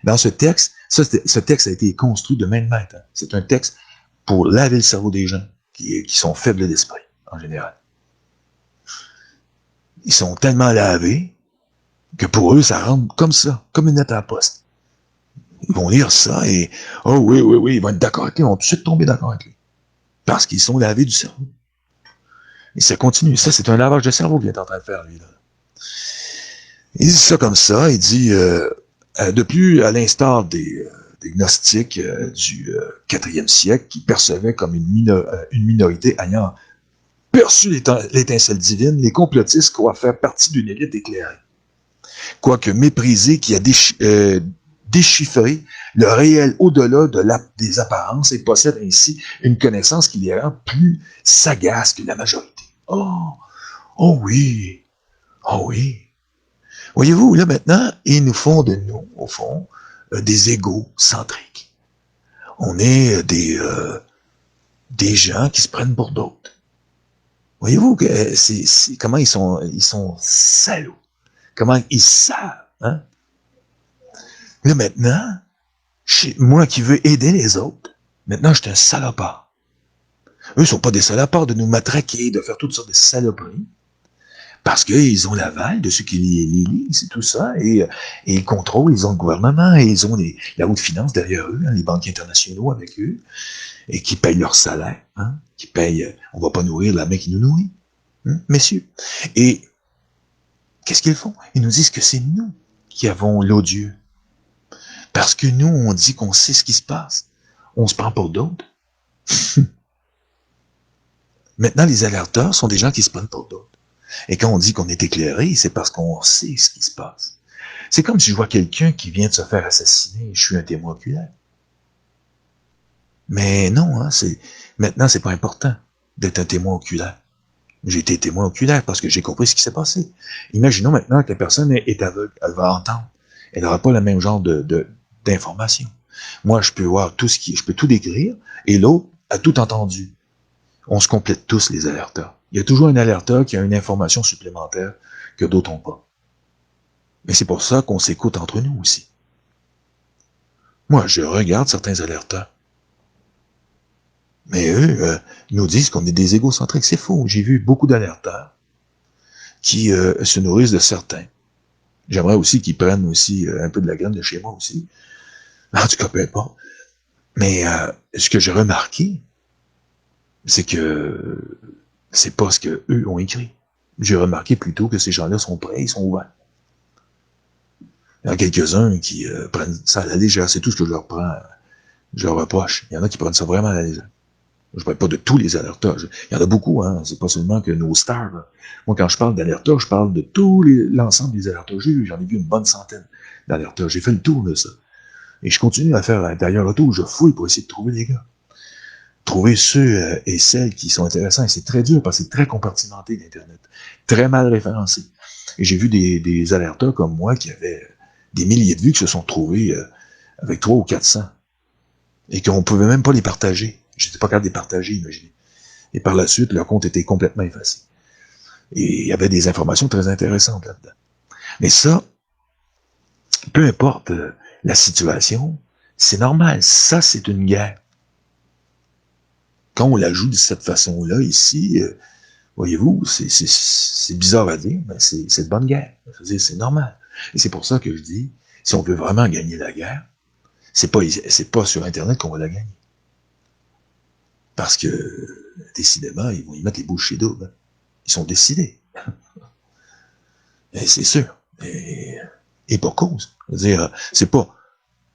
A: Dans ce texte, ce texte a été construit de main de maître. C'est un texte pour laver le cerveau des gens qui sont faibles d'esprit, en général. Ils sont tellement lavés que pour eux, ça rentre comme ça, comme une lettre à la poste. Ils vont lire ça et, oh oui, ils vont être d'accord avec lui, ils vont tout de suite tomber d'accord avec lui. Parce qu'ils sont lavés du cerveau. Et ça continue. Ça, c'est un lavage de cerveau qu'il est en train de faire, lui, là. Il dit ça comme ça, il dit, de plus, à l'instar des gnostiques du 4e siècle, qui percevaient comme une minorité ayant perçu l'étincelle divine, les complotistes croient faire partie d'une élite éclairée. Quoique méprisée, qui a déchiffré le réel au-delà des apparences et possède ainsi une connaissance qui les rend plus sagaces que la majorité. Oh oui. Voyez-vous, là maintenant, ils nous font de nous, au fond, des égos centriques. On est des gens qui se prennent pour d'autres. Voyez-vous que comment ils sont salauds. Comment ils savent, hein? Là maintenant, moi qui veux aider les autres, Maintenant, je suis un salopard. Eux sont pas des salopards de nous matraquer, de faire toutes sortes de saloperies, parce qu'ils ont l'aval de ceux qui les lisent et tout ça, et ils contrôlent, ils ont le gouvernement, et ils ont la haute finance derrière eux, hein, les banquiers internationaux avec eux, et qui payent leur salaire, hein, qui payent, on va pas nourrir la main qui nous nourrit, hein, messieurs. Et qu'est-ce qu'ils font? Ils nous disent que c'est nous qui avons l'odieux. Parce que nous, on dit qu'on sait ce qui se passe. On se prend pour d'autres. Maintenant, les alerteurs sont des gens qui se prennent pour d'autres. Et quand on dit qu'on est éclairé, c'est parce qu'on sait ce qui se passe. C'est comme si je vois quelqu'un qui vient de se faire assassiner et je suis un témoin oculaire. Mais non, hein, maintenant, c'est pas important d'être un témoin oculaire. J'ai été témoin oculaire parce que j'ai compris ce qui s'est passé. Imaginons maintenant que la personne est aveugle, elle va entendre. Elle n'aura pas le même genre d'informations. Moi, je peux voir je peux tout décrire, et l'autre a tout entendu. On se complète tous, les alerteurs. Il y a toujours un alerteur qui a une information supplémentaire que d'autres n'ont pas. Mais c'est pour ça qu'on s'écoute entre nous aussi. Moi, je regarde certains alerteurs. Mais eux nous disent qu'on est des égocentriques. C'est faux. J'ai vu beaucoup d'alerteurs qui se nourrissent de certains. J'aimerais aussi qu'ils prennent aussi un peu de la graine de chez moi aussi. En tout cas, peu importe. Mais ce que j'ai remarqué, c'est que c'est pas ce qu'eux ont écrit. J'ai remarqué plutôt que ces gens-là sont prêts, ils sont ouverts. Il y en a quelques-uns qui prennent ça à la légère, c'est tout ce que je leur reproche. Il y en a qui prennent ça vraiment à la légère. Je ne parle pas de tous les alerteurs. Il y en a beaucoup, hein. C'est pas seulement que nos stars. Là. Moi, quand je parle d'alerteurs, je parle de l'ensemble des alerteurs. J'en ai vu une bonne centaine d'alerteurs. J'ai fait le tour de ça. Et je continue à faire d'ailleurs le tour. Je fouille pour essayer de trouver les gars. Trouver ceux et celles qui sont intéressants. Et c'est très dur parce que c'est très compartimenté, l'Internet. Très mal référencé. Et j'ai vu des alerteurs comme moi qui avaient des milliers de vues qui se sont trouvés avec 300 ou 400. Et qu'on ne pouvait même pas les partager. Je n'étais pas capable de les partager, imaginez. Et par la suite, leur compte était complètement effacé. Et il y avait des informations très intéressantes là-dedans. Mais ça, peu importe la situation, c'est normal. Ça, c'est une guerre. Quand on la joue de cette façon-là, ici, voyez-vous, c'est bizarre à dire, mais c'est de bonne guerre. Je veux dire, c'est normal. Et c'est pour ça que je dis, si on veut vraiment gagner la guerre, c'est pas sur Internet qu'on va la gagner. Parce que, décidément, ils vont y mettre les bouchées doubles. Ils sont décidés. Et c'est sûr. Et pour cause. Je veux dire, c'est pas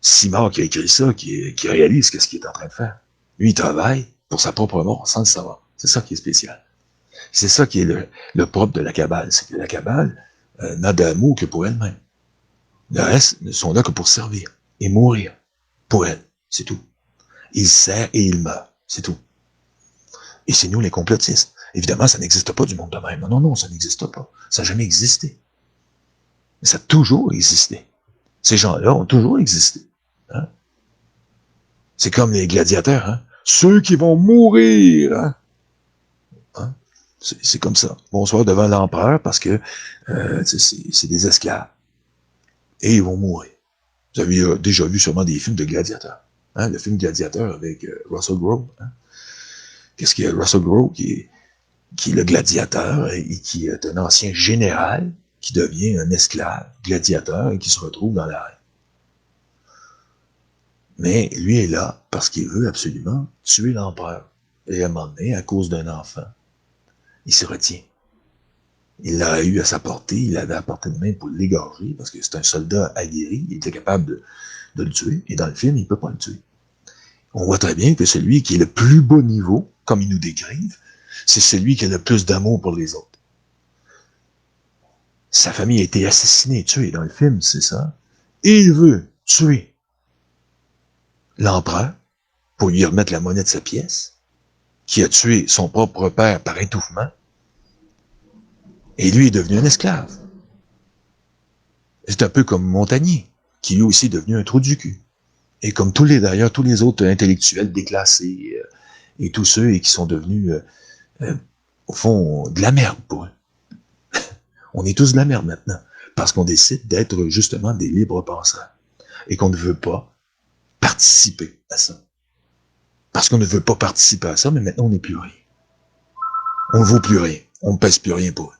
A: Simard qui a écrit ça, qui réalise qu'est-ce qu'il est en train de faire. Lui, il travaille pour sa propre mort, sans le savoir. C'est ça qui est spécial. C'est ça qui est le propre de la Kabbale. C'est que la Kabbale n'a d'amour que pour elle-même. Le reste ne sont là que pour servir et mourir pour elle. C'est tout. Il sert et il meurt. C'est tout. Et c'est nous les complotistes. Évidemment, ça n'existe pas du monde de même. Non, non, ça n'existe pas. Ça n'a jamais existé. Mais ça a toujours existé. Ces gens-là ont toujours existé. Hein? C'est comme les gladiateurs. Hein? Ceux qui vont mourir. Hein? Hein? C'est comme ça. Bonsoir devant l'empereur parce que c'est des esclaves. Et ils vont mourir. Vous avez déjà vu sûrement des films de gladiateurs. Hein? Le film Gladiateur avec Russell Crowe. Hein? Qu'est-ce qu'il y a? Russell Crowe qui est le gladiateur et qui est un ancien général qui devient un esclave gladiateur et qui se retrouve dans l'arène. Mais lui est là parce qu'il veut absolument tuer l'empereur. Et à un moment donné, à cause d'un enfant, il se retient. Il l'a eu à sa portée, il l'avait à portée de main pour l'égorger parce que c'est un soldat aguerri, il était capable de le tuer. Et dans le film, il ne peut pas le tuer. On voit très bien que celui qui est le plus bas niveau, comme ils nous décrivent, c'est celui qui a le plus d'amour pour les autres. Sa famille a été assassinée, tuée dans le film, c'est ça. Et il veut tuer l'empereur pour lui remettre la monnaie de sa pièce, qui a tué son propre père par étouffement, et lui est devenu un esclave. C'est un peu comme Montagnier, qui lui aussi est devenu un trou du cul. Et comme d'ailleurs, tous les autres intellectuels déclassés, et tous ceux qui sont devenus, au fond, de la merde pour eux. On est tous de la merde maintenant, parce qu'on décide d'être justement des libres penseurs, et qu'on ne veut pas participer à ça. parce qu'on ne veut pas participer à ça, mais maintenant on n'est plus rien. On ne vaut plus rien. On ne pèse plus rien pour eux.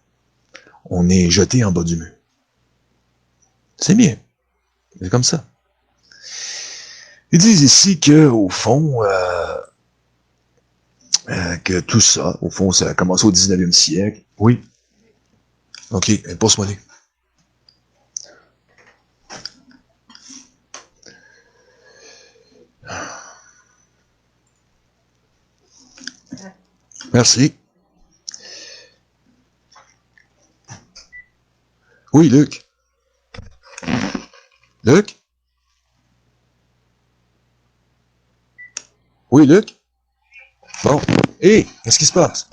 A: On est jeté en bas du mur. C'est bien. C'est comme ça. Ils disent ici que, au fond, que tout ça, au fond, ça a commencé au 19e siècle. Oui. OK, passe-moi les. Merci. Oui, Luc. Luc? Oui, Luc? Bon. Hé, qu'est-ce qui se passe?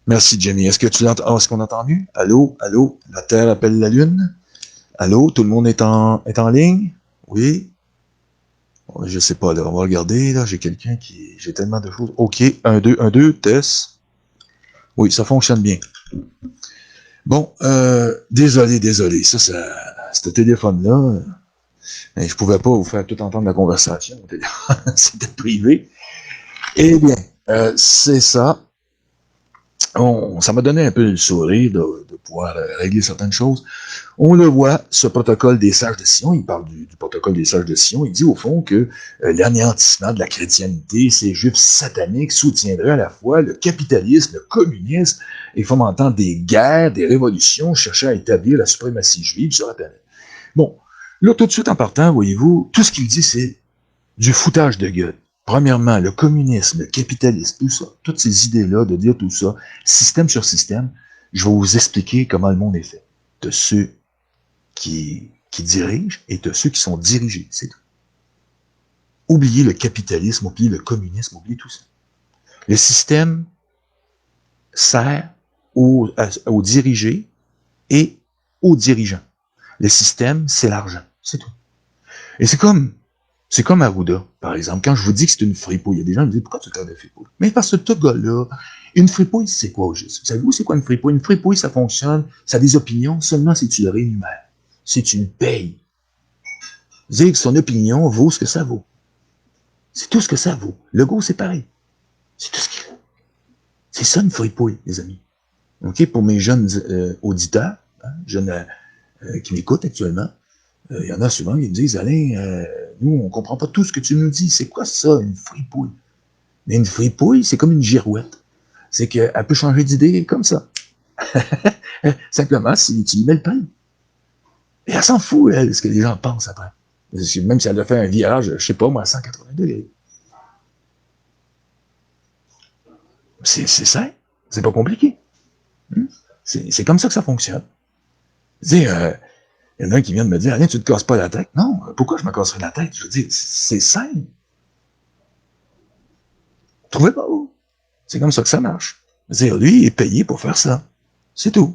A: Merci, Jenny. Est-ce que tu l'entends? Oh, est-ce qu'on entend mieux? Allô? Allô? La Terre appelle la Lune? Allô? Tout le monde est en ligne? Oui? Je sais pas, là. On va regarder, là. J'ai quelqu'un qui... J'ai tellement de choses. OK. 1, 2, test. Oui, ça fonctionne bien. Bon, désolé. Ce téléphone-là, Et je pouvais pas vous faire tout entendre la conversation. C'était privé. Eh bien, c'est ça. Ça m'a donné un peu le sourire de pouvoir régler certaines choses. On le voit, ce protocole des sages de Sion, il parle du protocole des sages de Sion, il dit au fond que l'anéantissement de la chrétienté, ces juifs sataniques soutiendraient à la fois le capitalisme, le communisme, et fomentant des guerres, des révolutions, cherchant à établir la suprématie juive sur la planète. Bon, là, tout de suite en partant, voyez-vous, tout ce qu'il dit, c'est du foutage de gueule. Premièrement, le communisme, le capitalisme, tout ça, toutes ces idées-là, de dire tout ça, système sur système, je vais vous expliquer comment le monde est fait. De ceux qui dirigent et de ceux qui sont dirigés, c'est tout. Oubliez le capitalisme, oubliez le communisme, oubliez tout ça. Le système sert aux dirigés et aux dirigeants. Le système, c'est l'argent, c'est tout. Et c'est comme Arruda, par exemple. Quand je vous dis que c'est une fripouille, il y a des gens qui me disent, pourquoi tu parles de fripouille? Mais parce que ce gars-là, une fripouille, c'est quoi au juste? Savez-vous c'est quoi une fripouille? Une fripouille, ça fonctionne, ça a des opinions seulement si tu le rémunères. Si tu le payes. Dire que son opinion vaut ce que ça vaut. C'est tout ce que ça vaut. Le go, c'est pareil. C'est tout ce qu'il vaut. C'est ça une fripouille, les amis. OK? Pour mes jeunes auditeurs, hein, jeunes qui m'écoutent actuellement, il y en a souvent qui me disent, Alain, nous, on comprend pas tout ce que tu nous dis. C'est quoi ça, une fripouille? Mais une fripouille, c'est comme une girouette. C'est qu'elle peut changer d'idée comme ça. Simplement, si tu y mets le pain. Et elle s'en fout, elle, ce que les gens pensent après. Même si elle a fait un virage, je sais pas, moi, à 180 degrés. C'est ça. C'est pas compliqué. C'est comme ça que ça fonctionne. Tu sais, il y en a un qui vient de me dire, Alain, tu te casses pas la tête. Non, pourquoi je me casserais la tête? Je veux dire, c'est simple. Trouvez pas où? C'est comme ça que ça marche. C'est-à-dire, lui, il est payé pour faire ça. C'est tout.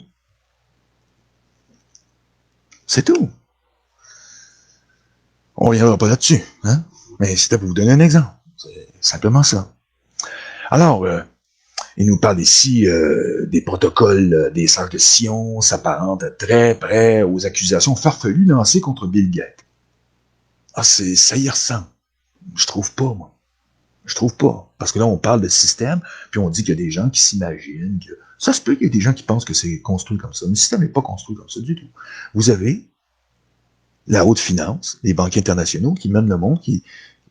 A: C'est tout. On ne reviendra pas là-dessus, hein? Mais c'était pour vous donner un exemple. C'est simplement ça. Alors, il nous parle ici des protocoles des sages de Sion, s'apparente très près aux accusations farfelues lancées contre Bill Gates. Ah, ça y ressemble. Je trouve pas, moi. Je trouve pas. Parce que là, on parle de système, puis on dit qu'il y a des gens qui s'imaginent que... Ça se peut qu'il y ait des gens qui pensent que c'est construit comme ça. Mais le système n'est pas construit comme ça du tout. Vous avez la haute finance, les banquiers internationaux qui mènent le monde, qui,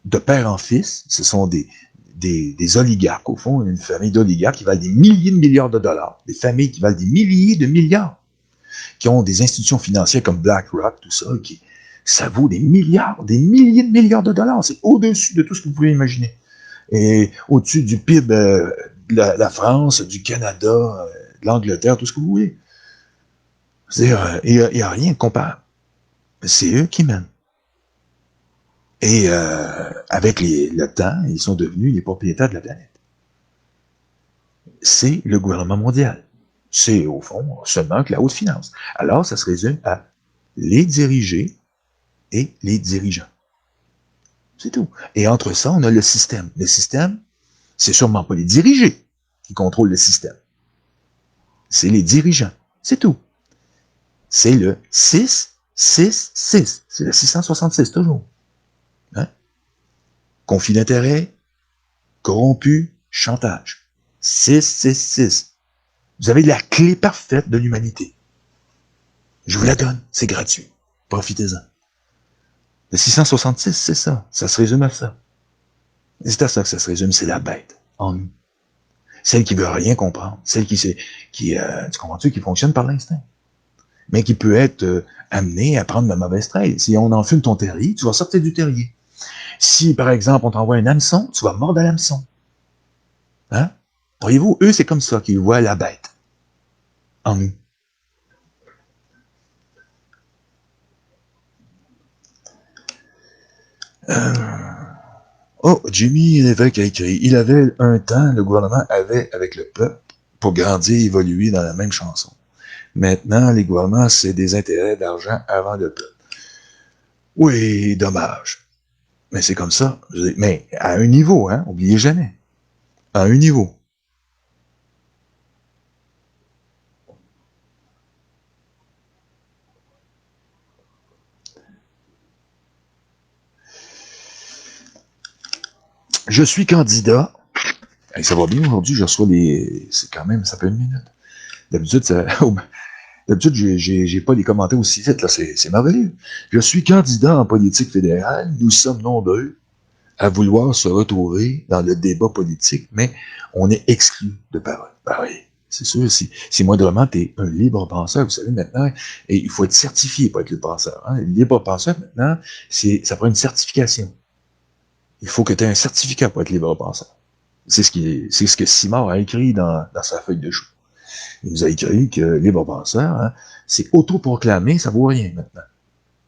A: de père en fils, ce sont des oligarques, au fond, une famille d'oligarques qui valent des milliers de milliards de dollars, des familles qui valent des milliers de milliards, qui ont des institutions financières comme BlackRock, tout ça, qui, ça vaut des milliards, des milliers de milliards de dollars. C'est au-dessus de tout ce que vous pouvez imaginer. Et au-dessus du PIB de la France, du Canada, de l'Angleterre, tout ce que vous voulez. C'est-à-dire, il n'y a rien de comparable. C'est eux qui mènent. Et avec le temps, ils sont devenus les propriétaires de la planète. C'est le gouvernement mondial. C'est, au fond, seulement que la haute finance. Alors, ça se résume à les diriger et les dirigeants. C'est tout. Et entre ça, on a le système. Le système, c'est sûrement pas les dirigés qui contrôlent le système. C'est les dirigeants. C'est tout. C'est le 666. C'est le 666, toujours. Hein? Conflit d'intérêt, corrompu, chantage. 666. Vous avez la clé parfaite de l'humanité. Je vous la donne, c'est gratuit. Profitez-en. Le 666, c'est ça. Ça se résume à ça. Et c'est à ça que ça se résume, c'est la bête en nous. Celle qui veut rien comprendre, celle tu comprends-tu, qui fonctionne par l'instinct, mais qui peut être amenée à prendre la mauvaise traîne. Si on enfume ton terrier, tu vas sortir du terrier. Si, par exemple, on t'envoie un hameçon, tu vas mordre à l'hameçon. Hein? Voyez-vous, eux, c'est comme ça qu'ils voient la bête en nous. Oh, Jimmy Lévesque a écrit, il avait un temps, le gouvernement avait avec le peuple pour grandir et évoluer dans la même chanson. Maintenant, les gouvernements, c'est des intérêts d'argent avant le peuple. Oui, dommage. Mais c'est comme ça. Mais à un niveau, hein, oubliez jamais. À un niveau. Je suis candidat. Hey, ça va bien aujourd'hui, je reçois les... C'est quand même, ça fait une minute. D'habitude, ça... D'habitude, j'ai pas les commentaires aussi vite, là, c'est merveilleux. Je suis candidat en politique fédérale. Nous sommes nombreux à vouloir se retrouver dans le débat politique, mais on est exclu de parole. Ben oui, c'est sûr, si moindrement t'es un libre penseur, vous savez maintenant, et il faut être certifié pour être libre penseur. Hein. Libre penseur, maintenant, ça prend une certification. Il faut que tu aies un certificat pour être libre penseur. C'est ce que Simard a écrit dans sa feuille de chou. Il nous a écrit que libre penseur, hein, c'est autoproclamé, ça vaut rien maintenant.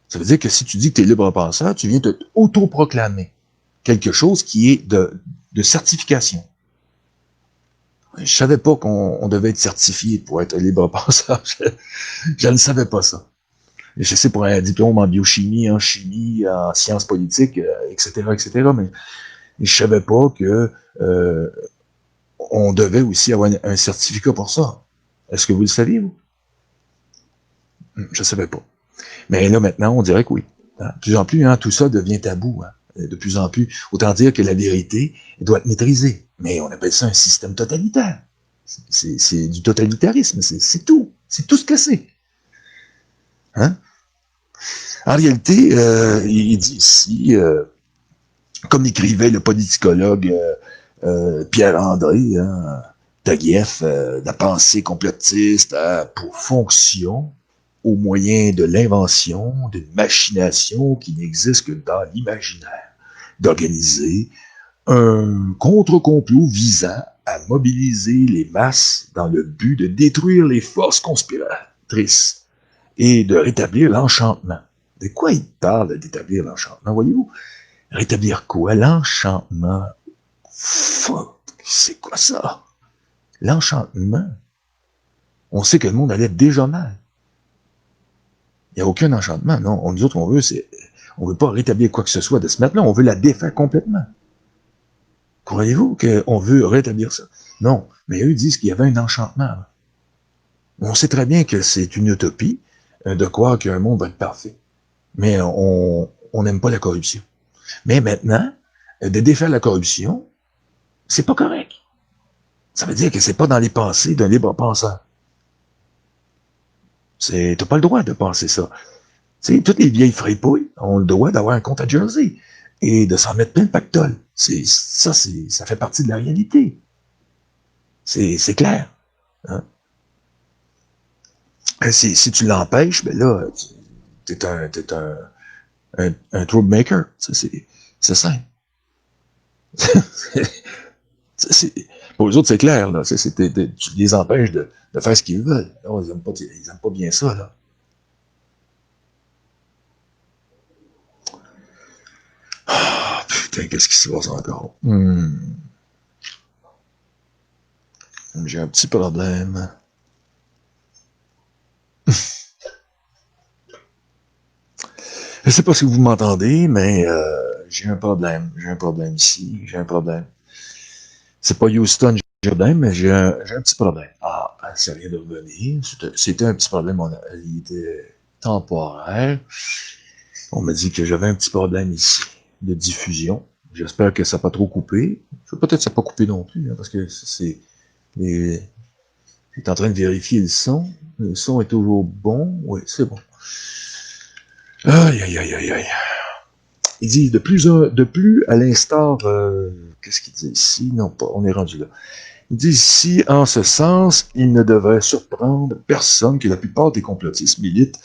A: Ça veut dire que si tu dis que tu es libre penseur, tu viens de autoproclamer quelque chose qui est de certification. Je savais pas qu'on devait être certifié pour être libre penseur. Je ne savais pas ça. Je sais pour un diplôme en biochimie, en chimie, en sciences politiques, etc., mais je savais pas que on devait aussi avoir un certificat pour ça. Est-ce que vous le saviez, vous? Je savais pas. Mais là, maintenant, on dirait que oui. De plus en plus, hein, tout ça devient tabou. Hein. De plus en plus. Autant dire que la vérité doit être maîtrisée. Mais on appelle ça un système totalitaire. C'est du totalitarisme. C'est tout. C'est tout ce que c'est. Hein? En réalité, il dit ici, comme écrivait le politicologue Pierre-André hein, Taguieff, la pensée complotiste a pour fonction au moyen de l'invention d'une machination qui n'existe que dans l'imaginaire, d'organiser un contre-complot visant à mobiliser les masses dans le but de détruire les forces conspiratrices et de rétablir l'enchantement. De quoi il parle d'établir l'enchantement, voyez-vous? Rétablir quoi? L'enchantement. Fuck, c'est quoi ça? L'enchantement. On sait que le monde allait déjà mal. Il n'y a aucun enchantement, non. Nous autres, on veut pas rétablir quoi que ce soit de ce matin-là, on veut la défaire complètement. Croyez-vous qu'on veut rétablir ça? Non, mais eux disent qu'il y avait un enchantement. On sait très bien que c'est une utopie de croire qu'un monde va être parfait. Mais on n'aime pas la corruption. Mais maintenant, de défaire la corruption, c'est pas correct. Ça veut dire que c'est pas dans les pensées d'un libre penseur. T'as pas le droit de penser ça. T'sais, toutes les vieilles fripouilles ont le droit d'avoir un compte à Jersey et de s'en mettre plein le pactole. Ça fait partie de la réalité. C'est clair. Hein? Si tu l'empêches, ben là, t'es un troublemaker. C'est simple. Pour eux autres, c'est clair. Là. Tu les empêches de faire ce qu'ils veulent. Non, ils aiment pas bien ça. Là. Ah, putain, qu'est-ce qui se passe encore? J'ai un petit problème. Je sais pas si vous m'entendez, mais j'ai un problème. J'ai un problème ici. J'ai un problème. C'est pas Houston, j'ai un problème, mais j'ai un petit problème. Ah, ça vient de revenir. C'était un petit problème. Il était temporaire. On m'a dit que j'avais un petit problème ici de diffusion. J'espère que ça n'a pas trop coupé. Peut-être que ça n'a pas coupé non plus, hein, parce que j'étais en train de vérifier le son. Le son est toujours bon. Oui, c'est bon. Aïe, aïe, aïe, aïe, aïe. Il dit de plus à l'instar, qu'est-ce qu'il dit ici? Non, pas, on est rendu là. Il dit ici, en ce sens, il ne devrait surprendre personne que la plupart des complotistes militent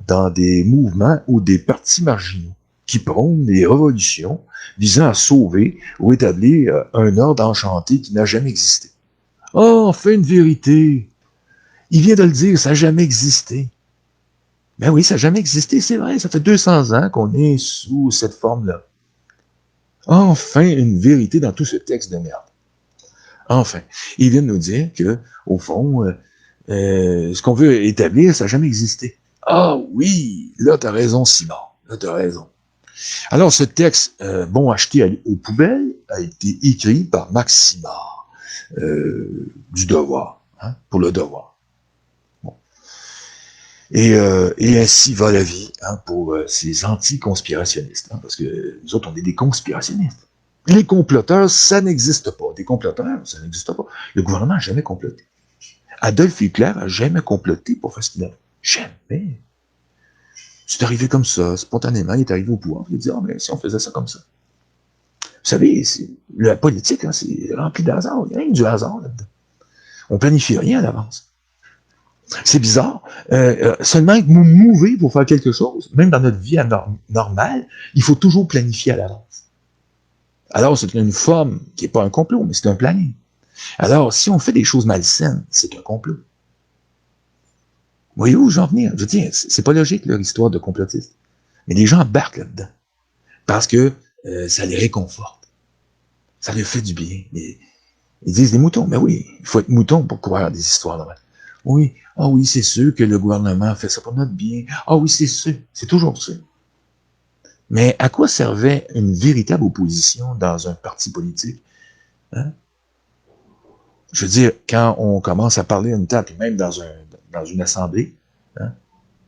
A: dans des mouvements ou des partis marginaux qui prônent les révolutions visant à sauver ou établir un ordre enchanté qui n'a jamais existé. Oh, enfin une vérité! Il vient de le dire, ça n'a jamais existé. Ben oui, ça n'a jamais existé, c'est vrai, ça fait 200 ans qu'on est sous cette forme-là. Enfin, une vérité dans tout ce texte de merde. Enfin, il vient de nous dire que, au fond, ce qu'on veut établir, ça n'a jamais existé. Ah oui, là, t'as raison, Simon. Là, t'as raison. Alors, ce texte, bon acheté aux poubelles, a été écrit par Max Simard, du Devoir, hein, pour le Devoir. Bon. Et ainsi va la vie hein, pour ces anti-conspirationnistes, hein, parce que nous autres, on est des conspirationnistes. Les comploteurs, ça n'existe pas. Des comploteurs, ça n'existe pas. Le gouvernement n'a jamais comploté. Adolf Hitler n'a jamais comploté pour faire ce qu'il a fait. Jamais. C'est arrivé comme ça, spontanément, il est arrivé au pouvoir, il a dit, ah, mais si on faisait ça comme ça. Vous savez, la politique, hein, c'est rempli de hasard. Il y a rien que du hasard là-dedans. On planifie rien à l'avance. C'est bizarre. Seulement que vous mouvez pour faire quelque chose, même dans notre vie normale, il faut toujours planifier à l'avance. Alors, c'est une forme qui n'est pas un complot, mais c'est un planning. Alors, si on fait des choses malsaines, c'est un complot. Voyez-vous où j'en venir? Je veux dire, c'est pas logique, leur histoire de complotiste. Mais les gens embarquent là-dedans. Parce que ça les réconforte. Ça leur fait du bien. Ils disent des moutons. Mais oui, il faut être mouton pour croire des histoires normales. Oui, ah oui, c'est sûr que le gouvernement fait ça pour notre bien. Ah oui, c'est sûr. C'est toujours sûr. Mais à quoi servait une véritable opposition dans un parti politique? Hein? Je veux dire, quand on commence à parler à une table, même dans une assemblée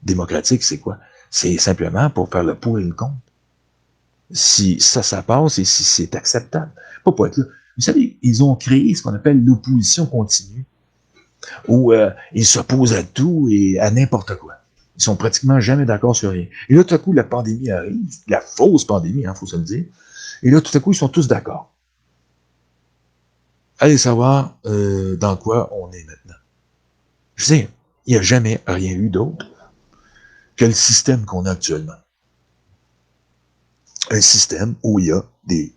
A: démocratique, c'est quoi? C'est simplement pour faire le pour et le contre. Si ça passe et si c'est acceptable. Pas pour être là. Vous savez, ils ont créé ce qu'on appelle l'opposition continue, où ils s'opposent à tout et à n'importe quoi. Ils sont pratiquement jamais d'accord sur rien. Et là, tout à coup, la pandémie arrive, la fausse pandémie, faut se le dire. Et là, tout à coup, ils sont tous d'accord. Allez savoir dans quoi on est maintenant. Je sais, il n'y a jamais rien eu d'autre que le système qu'on a actuellement. Un système où il y a des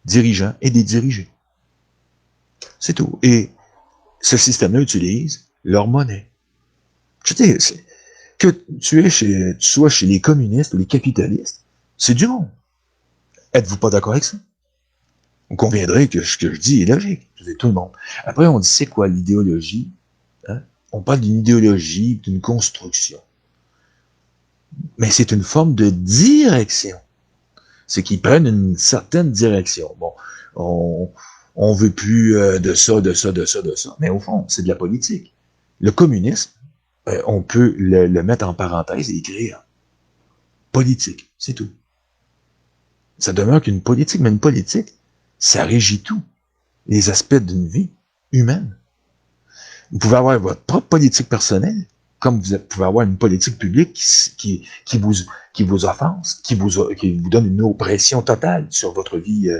A: dirigeants et des dirigés. C'est tout. Et ce système-là utilise leur monnaie. Je veux dire, que tu sois chez les communistes ou les capitalistes, c'est du monde. Êtes-vous pas d'accord avec ça? Vous conviendrez que ce que je dis est logique. Je dis tout le monde. Après, on dit c'est quoi l'idéologie? Hein? On parle d'une idéologie, d'une construction. Mais c'est une forme de direction. C'est qu'ils prennent une certaine direction. Bon, on veut plus de ça, de ça, de ça, de ça. Mais au fond, c'est de la politique. Le communisme, on peut le mettre en parenthèse et écrire politique. C'est tout. Ça demeure qu'une politique, mais une politique, ça régit tout. Les aspects d'une vie humaine. Vous pouvez avoir votre propre politique personnelle, comme vous pouvez avoir une politique publique qui vous offense, qui vous donne une oppression totale sur votre vie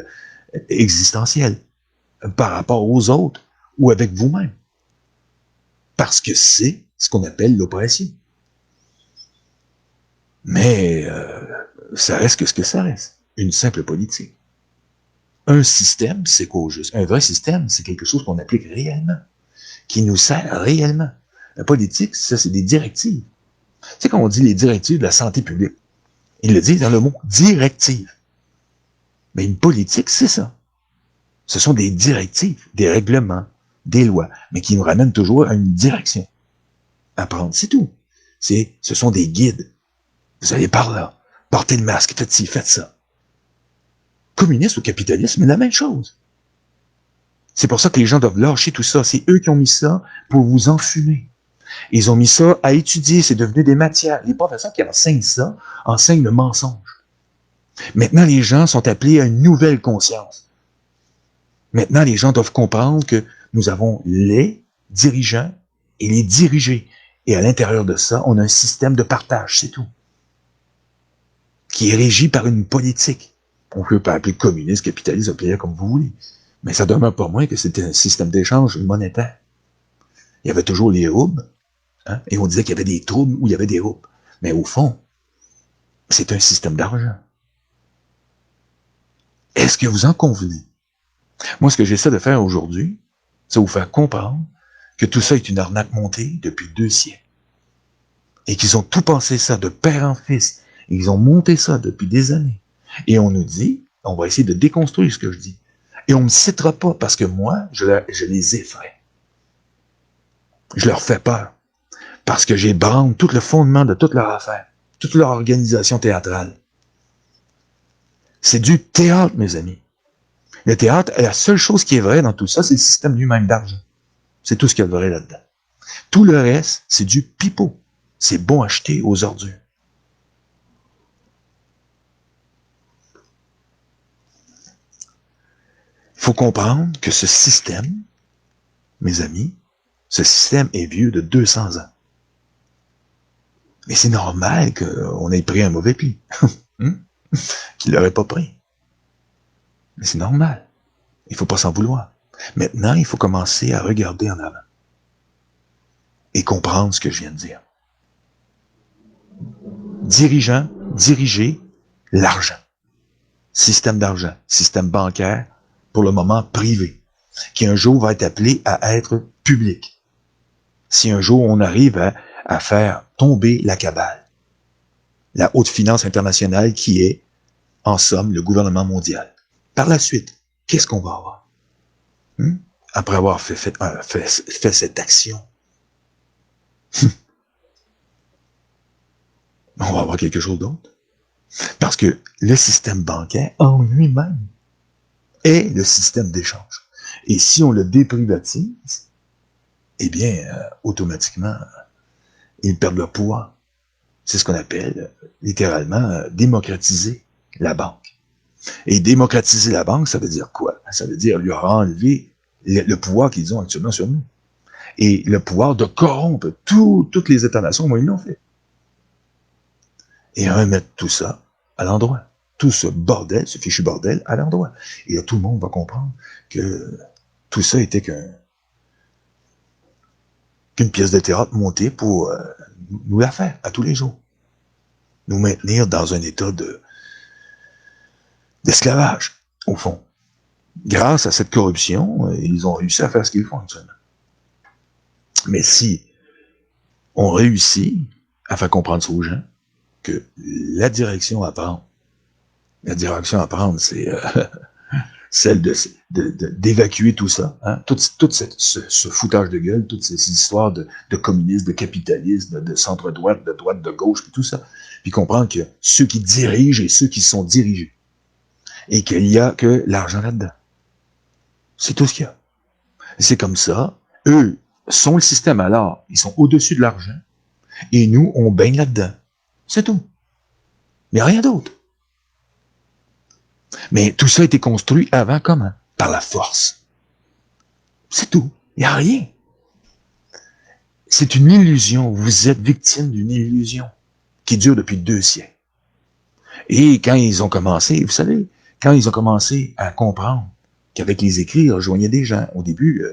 A: existentielle par rapport aux autres ou avec vous-même. Parce que c'est ce qu'on appelle l'oppression. Mais ça reste que ce que ça reste. Une simple politique. Un système, c'est quoi au juste? Un vrai système, c'est quelque chose qu'on applique réellement, qui nous sert réellement. La politique, ça, c'est des directives. Tu sais, quand on dit les directives de la santé publique, ils le disent dans le mot directive. Mais une politique, c'est ça. Ce sont des directives, des règlements, des lois, mais qui nous ramènent toujours à une direction. À prendre, c'est tout. Ce sont des guides. Vous allez par là. Portez le masque, faites ci, faites ça. Communiste ou capitalisme, c'est la même chose. C'est pour ça que les gens doivent lâcher tout ça. C'est eux qui ont mis ça pour vous enfumer. Ils ont mis ça à étudier. C'est devenu des matières. Les professeurs qui enseignent ça enseignent le mensonge. Maintenant, les gens sont appelés à une nouvelle conscience. Maintenant, les gens doivent comprendre que nous avons les dirigeants et les dirigés. Et à l'intérieur de ça, on a un système de partage, c'est tout. Qui est régi par une politique. On peut pas appeler communiste, capitaliste, appelez comme vous voulez. Mais ça demeure pas moins que c'était un système d'échange monétaire. Il y avait toujours les roubles, hein, et on disait qu'il y avait des troubles où il y avait des roubles. Mais au fond, c'est un système d'argent. Est-ce que vous en convenez? Moi, ce que j'essaie de faire aujourd'hui, c'est vous faire comprendre que tout ça est une arnaque montée depuis 2 siècles. Et qu'ils ont tout pensé ça de père en fils. Et ils ont monté ça depuis des années. Et on nous dit, on va essayer de déconstruire ce que je dis. Et on ne me citera pas parce que moi, je les effraie. Je leur fais peur. Parce que j'ébranle tout le fondement de toute leur affaire, toute leur organisation théâtrale. C'est du théâtre, mes amis. Le théâtre, la seule chose qui est vraie dans tout ça, c'est le système lui-même d'argent. C'est tout ce qu'il y a de vrai là-dedans. Tout le reste, c'est du pipeau. C'est bon acheter aux ordures. faut comprendre que ce système, mes amis, ce système est vieux de 200 ans. Mais c'est normal qu'on ait pris un mauvais pli. Qu'il l'aurait pas pris. Mais c'est normal. Il faut pas s'en vouloir. Maintenant, il faut commencer à regarder en avant. Et comprendre ce que je viens de dire. Diriger l'argent. Système d'argent. Système bancaire, pour le moment privé. Qui un jour va être appelé à être public. Si un jour on arrive à faire tomber la cabale. La haute finance internationale qui est, en somme, le gouvernement mondial. Par la suite, qu'est-ce qu'on va avoir? Après avoir fait cette action, on va avoir quelque chose d'autre. Parce que le système bancaire, en lui-même, est le système d'échange. Et si on le déprivatise, eh bien, automatiquement, ils perdent leur pouvoir. C'est ce qu'on appelle, littéralement, démocratiser la banque. Et démocratiser la banque, ça veut dire quoi? Ça veut dire lui enlever le pouvoir qu'ils ont actuellement sur nous. Et le pouvoir de corrompre toutes les États-nations, moi, ils l'ont fait. Et remettre tout ça à l'endroit. Tout ce bordel, ce fichu bordel, à l'endroit. Et là, tout le monde va comprendre que tout ça était qu'une pièce de théâtre montée pour nous la faire à tous les jours. Nous maintenir dans un état d'esclavage, au fond. Grâce à cette corruption, ils ont réussi à faire ce qu'ils font actuellement. Mais si on réussit à faire comprendre ça aux gens, que la direction à prendre, c'est celle d'évacuer tout ça, hein, tout ce foutage de gueule, toutes ces histoires de communisme, de capitalisme, de centre-droite, de gauche, puis tout ça. Puis comprendre que ceux qui dirigent et ceux qui sont dirigés. Et qu'il n'y a que l'argent là-dedans. C'est tout ce qu'il y a. C'est comme ça. Eux sont le système alors. Ils sont au-dessus de l'argent. Et nous, on baigne là-dedans. C'est tout. Il n'y a rien d'autre. Mais tout ça a été construit avant comment? Par la force. C'est tout. Il n'y a rien. C'est une illusion. Vous êtes victime d'une illusion qui dure depuis 2 siècles. Et quand ils ont commencé, vous savez, quand ils ont commencé à comprendre qu'avec les écrits, ils rejoignaient des gens. Au début,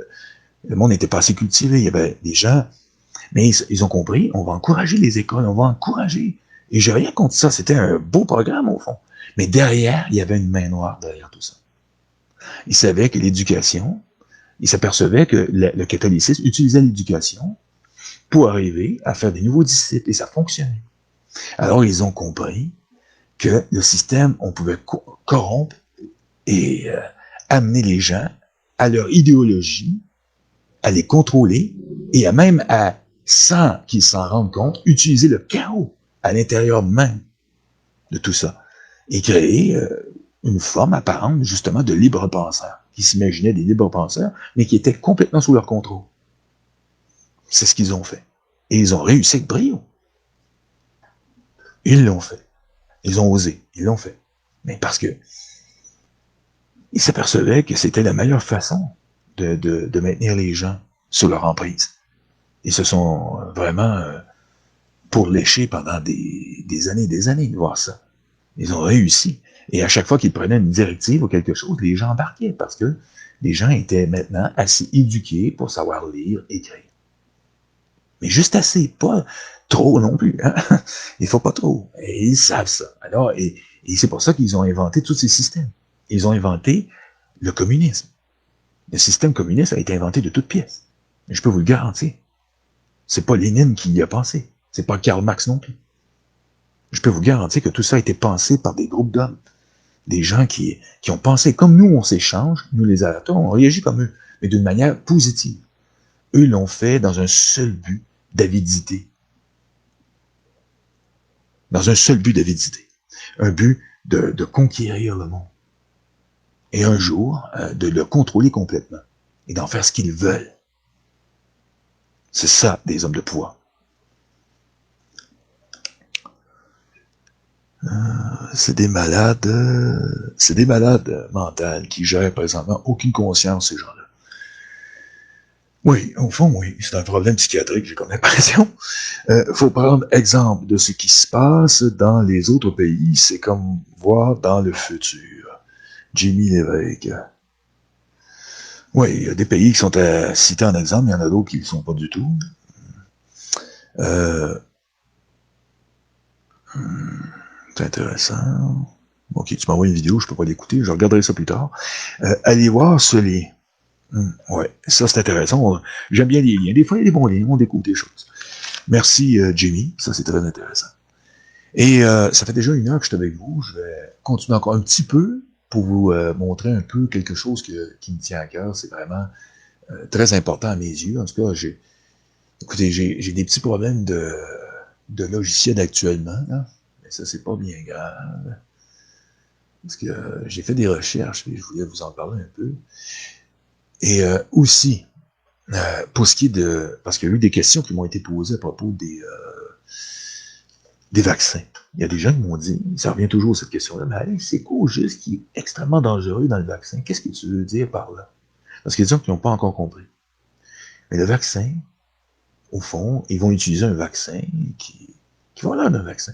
A: le monde n'était pas assez cultivé. Il y avait des gens, mais ils ont compris, on va encourager les écoles, on va encourager. Et j'ai rien contre ça, c'était un beau programme au fond. Mais derrière, il y avait une main noire derrière tout ça. Ils savaient que l'éducation, ils s'apercevaient que le catholicisme utilisait l'éducation pour arriver à faire des nouveaux disciples, et ça fonctionnait. Alors ils ont compris que le système, on pouvait corrompre et amener les gens à leur idéologie, à les contrôler, et sans qu'ils s'en rendent compte, utiliser le chaos à l'intérieur même de tout ça. Et créer une forme apparente, justement, de libres penseurs, qui s'imaginaient des libres penseurs, mais qui étaient complètement sous leur contrôle. C'est ce qu'ils ont fait. Et ils ont réussi avec brio. Ils l'ont fait. Ils ont osé. Ils l'ont fait. Mais parce que ils s'apercevaient que c'était la meilleure façon de maintenir les gens sous leur emprise. Ils se sont vraiment pourléchés pendant des années et des années de voir ça. Ils ont réussi. Et à chaque fois qu'ils prenaient une directive ou quelque chose, les gens embarquaient parce que les gens étaient maintenant assez éduqués pour savoir lire, écrire. Mais juste assez, pas trop non plus. Hein? Il faut pas trop. Et ils savent ça. Alors, et c'est pour ça qu'ils ont inventé tous ces systèmes. Ils ont inventé le communisme. Le système communiste a été inventé de toutes pièces. Je peux vous le garantir. C'est pas Lénine qui y a pensé. C'est pas Karl Marx non plus. Je peux vous garantir que tout ça a été pensé par des groupes d'hommes. Des gens qui ont pensé comme nous, on s'échange, nous les avatars, on réagit comme eux, mais d'une manière positive. Eux l'ont fait dans un seul but d'avidité. Dans un seul but d'avidité. Un but de conquérir le monde. Et un jour, de le contrôler complètement. Et d'en faire ce qu'ils veulent. C'est ça, des hommes de pouvoir. C'est des malades mentales qui gèrent présentement aucune conscience, ces gens-là. Oui, au fond, oui, c'est un problème psychiatrique, j'ai comme l'impression. Faut prendre exemple de ce qui se passe dans les autres pays, c'est comme voir dans le futur. Jimmy Lévesque. Oui, il y a des pays qui sont à citer en exemple, il y en a d'autres qui ne le sont pas du tout. C'est intéressant. Ok, tu m'envoies une vidéo, je peux pas l'écouter, je regarderai ça plus tard. Allez voir ce lien. Ouais, ça c'est intéressant. J'aime bien les liens. Des fois, il y a des bons liens, on découvre des choses. Merci, Jamie. Ça, c'est très intéressant. Et ça fait déjà 1 heure que je suis avec vous. Je vais continuer encore un petit peu pour vous montrer un peu quelque chose qui me tient à cœur. C'est vraiment très important à mes yeux. En tout cas, écoutez, j'ai des petits problèmes de logiciel actuellement. Là. Mais ça, c'est pas bien grave. Parce que j'ai fait des recherches et je voulais vous en parler un peu. Et aussi, pour ce qui est de... Parce qu'il y a eu des questions qui m'ont été posées à propos des vaccins. Il y a des gens qui m'ont dit, ça revient toujours à cette question-là, mais Alex, c'est quoi au juste qui est extrêmement dangereux dans le vaccin? Qu'est-ce que tu veux dire par là? Parce qu'il y a des gens qui n'ont pas encore compris. Mais le vaccin, au fond, ils vont utiliser un vaccin qui va l'air d'un vaccin.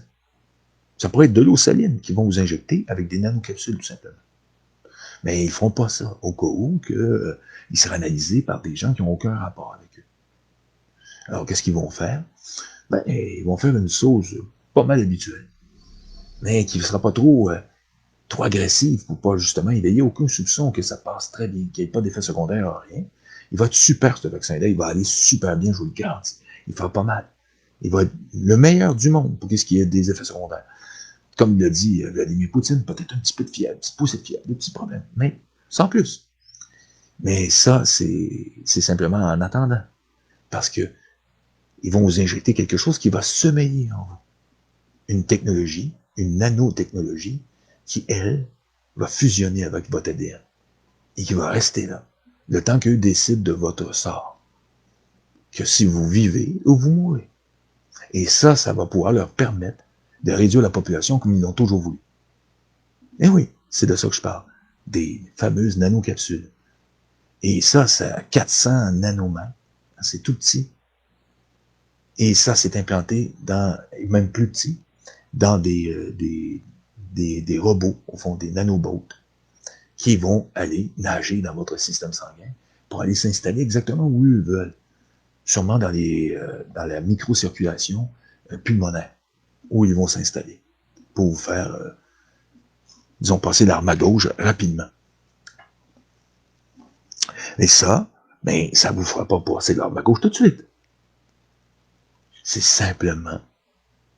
A: Ça pourrait être de l'eau saline qu'ils vont vous injecter avec des nanocapsules, tout simplement. Mais ils ne feront pas ça, au cas où ils seraient analysés par des gens qui n'ont aucun rapport avec eux. Alors, qu'est-ce qu'ils vont faire? Ben, ils vont faire une sauce pas mal habituelle, mais qui ne sera pas trop agressive pour pas justement éveiller aucun soupçon que ça passe très bien, qu'il n'y ait pas d'effet secondaire, rien. Il va être super, ce vaccin-là, il va aller super bien, je vous le garantis. Il fera pas mal. Il va être le meilleur du monde pour ce qui est des effets secondaires. Comme l'a dit Vladimir Poutine, peut-être un petit peu de fièvre, un petit pouce de fièvre, des petits problèmes, mais sans plus. Mais ça, c'est simplement en attendant. Parce que ils vont vous injecter quelque chose qui va sommeiller en vous. Une technologie, une nanotechnologie, qui, elle, va fusionner avec votre ADN. Et qui va rester là, le temps qu'eux décident de votre sort. Que si vous vivez ou vous mourrez. Et ça va pouvoir leur permettre de réduire la population comme ils l'ont toujours voulu. Et oui, c'est de ça que je parle. Des fameuses nanocapsules. Et ça, c'est à 400 nanomètres. C'est tout petit. Et ça, c'est implanté dans, même plus petit, dans des robots, au fond, des nanobots, qui vont aller nager dans votre système sanguin pour aller s'installer exactement où ils veulent. Sûrement dans la microcirculation pulmonaire, où ils vont s'installer pour vous faire, disons, passer l'arme à gauche rapidement. Et ça, ben, ça vous fera pas passer l'arme à gauche tout de suite. C'est simplement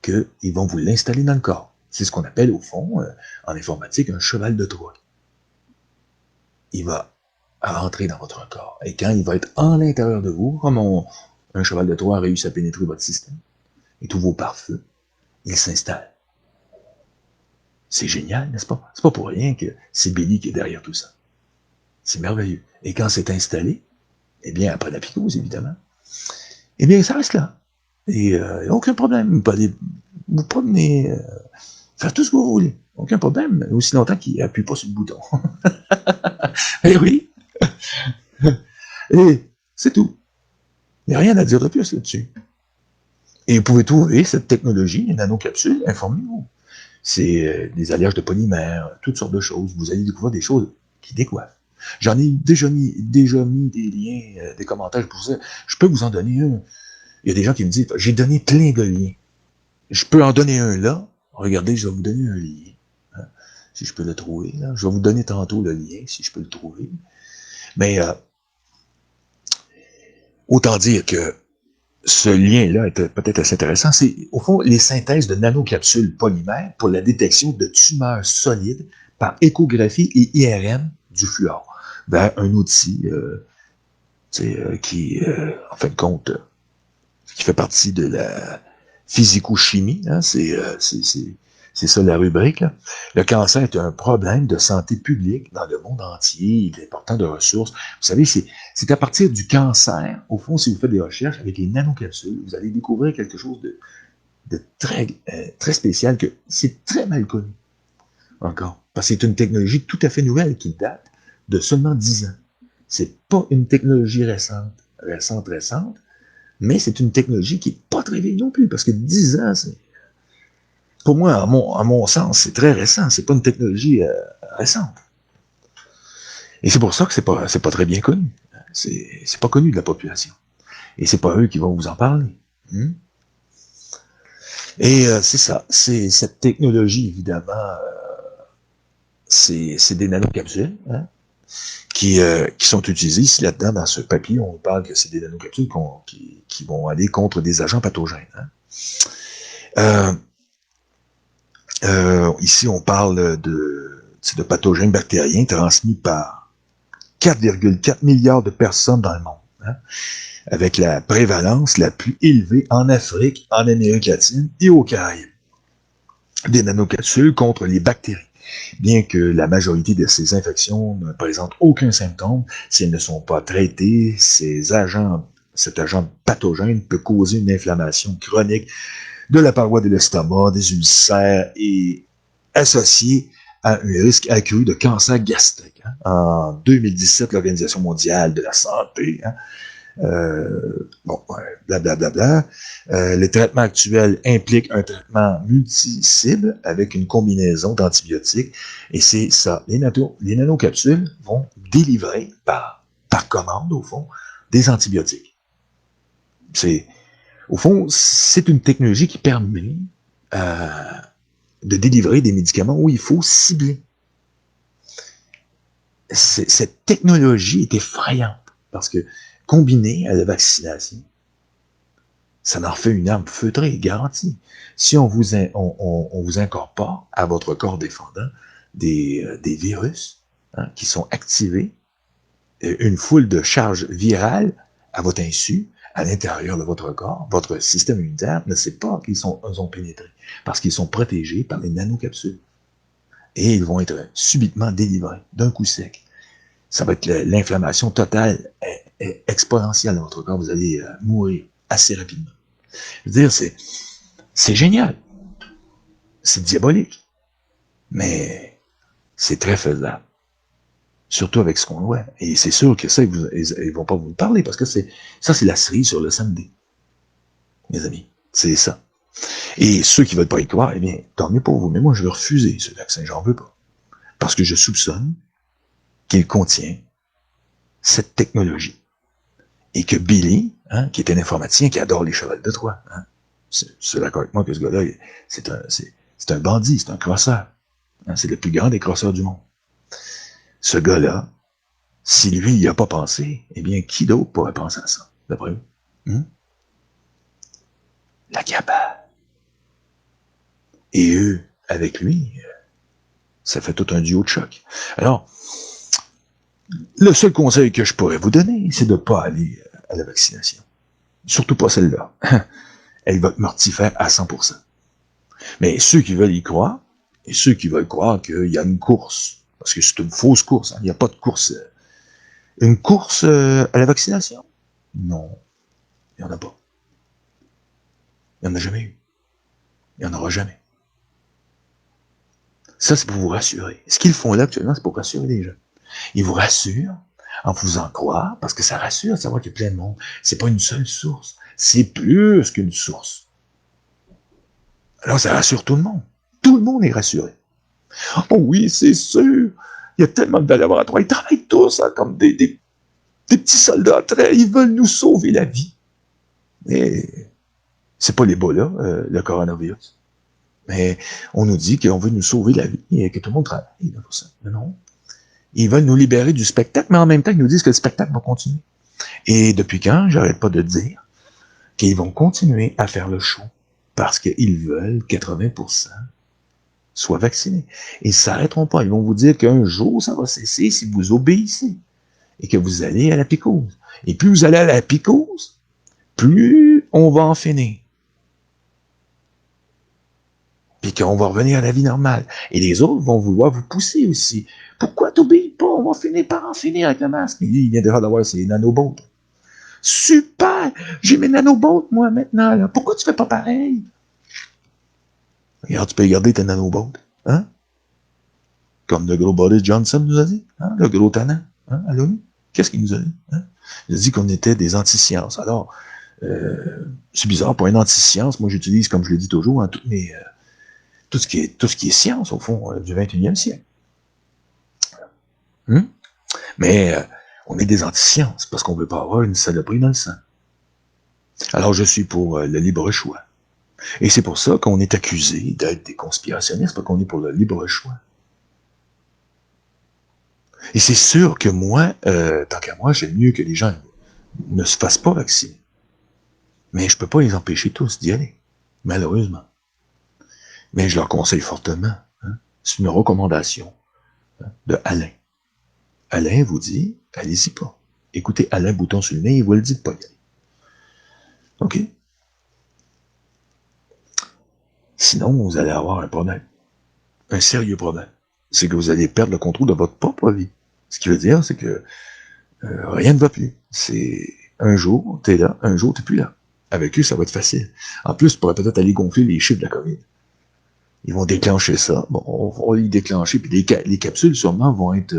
A: qu'ils vont vous l'installer dans le corps. C'est ce qu'on appelle, au fond, en informatique, un cheval de Troie. Il va rentrer dans votre corps. Et quand il va être en l'intérieur de vous, comme un cheval de Troie a réussi à pénétrer votre système, et tous vos pare-feux, il s'installe. C'est génial, n'est-ce pas? C'est pas pour rien que c'est Billy qui est derrière tout ça. C'est merveilleux. Et quand c'est installé, eh bien, après la psychose, évidemment, eh bien, ça reste là. Et aucun problème. Vous promenez, faire tout ce que vous voulez. Aucun problème, aussi longtemps qu'il n'appuie pas sur le bouton. Eh oui. Et c'est tout. Il n'y a rien à dire de plus là-dessus. Et vous pouvez trouver cette technologie, les nanocapsules, informez-vous. C'est des alliages de polymères, toutes sortes de choses. Vous allez découvrir des choses qui décoiffent. J'en ai déjà mis des liens, des commentaires pour ça. Je peux vous en donner un. Il y a des gens qui me disent, j'ai donné plein de liens. Je peux en donner un là. Regardez, je vais vous donner un lien. Hein, si je peux le trouver. Là. Je vais vous donner tantôt le lien, si je peux le trouver. Mais autant dire que ce lien-là est peut-être assez intéressant. C'est, au fond, les synthèses de nanocapsules polymères pour la détection de tumeurs solides par échographie et IRM du fluor. Vers un outil qui, en fin de compte, qui fait partie de la physico-chimie. Hein, c'est ça la rubrique. Là. Le cancer est un problème de santé publique dans le monde entier. Il est important de ressources. Vous savez, c'est à partir du cancer, au fond, si vous faites des recherches avec les nanocapsules, vous allez découvrir quelque chose de très spécial que c'est très mal connu encore. Parce que c'est une technologie tout à fait nouvelle qui date de seulement 10 ans. C'est pas une technologie récente, mais c'est une technologie qui n'est pas très vieille non plus, parce que 10 ans, c'est, pour moi, à mon sens, c'est très récent. C'est pas une technologie récente. Et c'est pour ça que c'est pas très bien connu. C'est pas connu de la population. Et c'est pas eux qui vont vous en parler. Et c'est ça. C'est cette technologie, évidemment, c'est des nanocapsules qui sont utilisées ici là-dedans dans ce papier. On parle que c'est des nanocapsules qui vont aller contre des agents pathogènes. Ici, on parle de pathogènes bactériens transmis par 4,4 milliards de personnes dans le monde, avec la prévalence la plus élevée en Afrique, en Amérique latine et aux Caraïbes. Des nanocapsules contre les bactéries. Bien que la majorité de ces infections ne présentent aucun symptôme, si elles ne sont pas traitées, cet agent pathogène peut causer une inflammation chronique de la paroi de l'estomac, des ulcères et associé à un risque accru de cancer gastrique. En 2017, l'Organisation mondiale de la santé, blablabla. Les traitements actuels impliquent un traitement multi-cible avec une combinaison d'antibiotiques. Et c'est ça. Les nanocapsules vont délivrer par commande, au fond, des antibiotiques. Au fond, c'est une technologie qui permet de délivrer des médicaments où il faut cibler. Cette technologie est effrayante parce que combinée à la vaccination, ça en fait une arme feutrée, garantie. Si on vous incorpore à votre corps défendant des virus qui sont activés, une foule de charges virales à votre insu, à l'intérieur de votre corps, votre système immunitaire ne sait pas qu'ils ont pénétré, parce qu'ils sont protégés par les nanocapsules. Et ils vont être subitement délivrés d'un coup sec. Ça va être l'inflammation totale exponentielle dans votre corps. Vous allez mourir assez rapidement. Je veux dire, c'est génial. C'est diabolique. Mais c'est très faisable. Surtout avec ce qu'on voit. Et c'est sûr que ça, ils vont pas vous parler, parce que ça, c'est la cerise sur le samedi. Mes amis. C'est ça. Et ceux qui veulent pas y croire, eh bien, tant mieux pour vous. Mais moi, je vais refuser ce vaccin. J'en veux pas. Parce que je soupçonne qu'il contient cette technologie. Et que Billy, qui est un informaticien qui adore les chevals de Troie, c'est d'accord avec moi que ce gars-là, c'est un bandit, c'est un crosseur. C'est le plus grand des crosseurs du monde. Ce gars-là, si lui n'y a pas pensé, eh bien, qui d'autre pourrait penser à ça, d'après vous? La cabale. Et eux, avec lui, ça fait tout un duo de choc. Alors, le seul conseil que je pourrais vous donner, c'est de ne pas aller à la vaccination. Surtout pas celle-là. Elle va être mortifère à 100%. Mais ceux qui veulent y croire, et ceux qui veulent croire qu'il y a une course, parce que c'est une fausse course, il n'y a pas de course. Une course à la vaccination? Non, il n'y en a pas. Il n'y en a jamais eu. Il n'y en aura jamais. Ça, c'est pour vous rassurer. Ce qu'ils font là actuellement, c'est pour rassurer les gens. Ils vous rassurent en vous faisant croire, parce que ça rassure de savoir qu'il y a plein de monde. C'est pas une seule source. C'est plus qu'une source. Alors, ça rassure tout le monde. Tout le monde est rassuré. Oh oui, c'est sûr. Il y a tellement de laboratoires. Ils travaillent tous comme des petits soldats. Ils veulent nous sauver la vie. Mais c'est pas l'Ebola, le coronavirus. Mais on nous dit qu'on veut nous sauver la vie et que tout le monde travaille pour ça. Mais non. Ils veulent nous libérer du spectacle, mais en même temps, ils nous disent que le spectacle va continuer. Et depuis quand, j'arrête pas de dire qu'ils vont continuer à faire le show parce qu'ils veulent 80% soient vaccinés. Ils ne s'arrêteront pas. Ils vont vous dire qu'un jour, ça va cesser si vous obéissez et que vous allez à la picouse. Et plus vous allez à la picouse, plus on va en finir. Puis qu'on va revenir à la vie normale. Et les autres vont vouloir vous pousser aussi. Pourquoi t'obéis pas? On va finir par en finir avec le masque. Il vient déjà d'avoir ses nanobots. Super! J'ai mes nanobots, moi, maintenant. Là. Pourquoi tu fais pas pareil? Regarde, tu peux garder ta nanoboat. Hein? Comme le gros Boris Johnson nous a dit. Hein? Le gros tannant. Hein? À l'ONU. Qu'est-ce qu'il nous a dit? Hein? Il a dit qu'on était des anti-sciences. Alors, c'est bizarre, pour une anti-science, moi j'utilise, comme je le dis toujours, hein, tout ce qui est science, au fond, du 21e siècle. Mais on est des anti-sciences, parce qu'on ne veut pas avoir une saloperie dans le sang. Alors je suis pour le libre choix. Et c'est pour ça qu'on est accusé d'être des conspirationnistes, parce qu'on est pour le libre choix. Et c'est sûr que moi, tant qu'à moi, j'aime mieux que les gens ne se fassent pas vacciner. Mais je peux pas les empêcher tous d'y aller, malheureusement. Mais je leur conseille fortement. Hein? C'est une recommandation de Alain. Alain vous dit, allez-y pas. Écoutez Alain Bouton sur le nez, il vous le dit de pas y aller. OK? Sinon, vous allez avoir un problème. Un sérieux problème. C'est que vous allez perdre le contrôle de votre propre vie. Ce qui veut dire, c'est que rien ne va plus. C'est un jour, t'es là, un jour, t'es plus là. Avec eux, ça va être facile. En plus, tu pourrais peut-être aller gonfler les chiffres de la COVID. Ils vont déclencher ça. Bon, on va les déclencher, puis les capsules, sûrement, vont être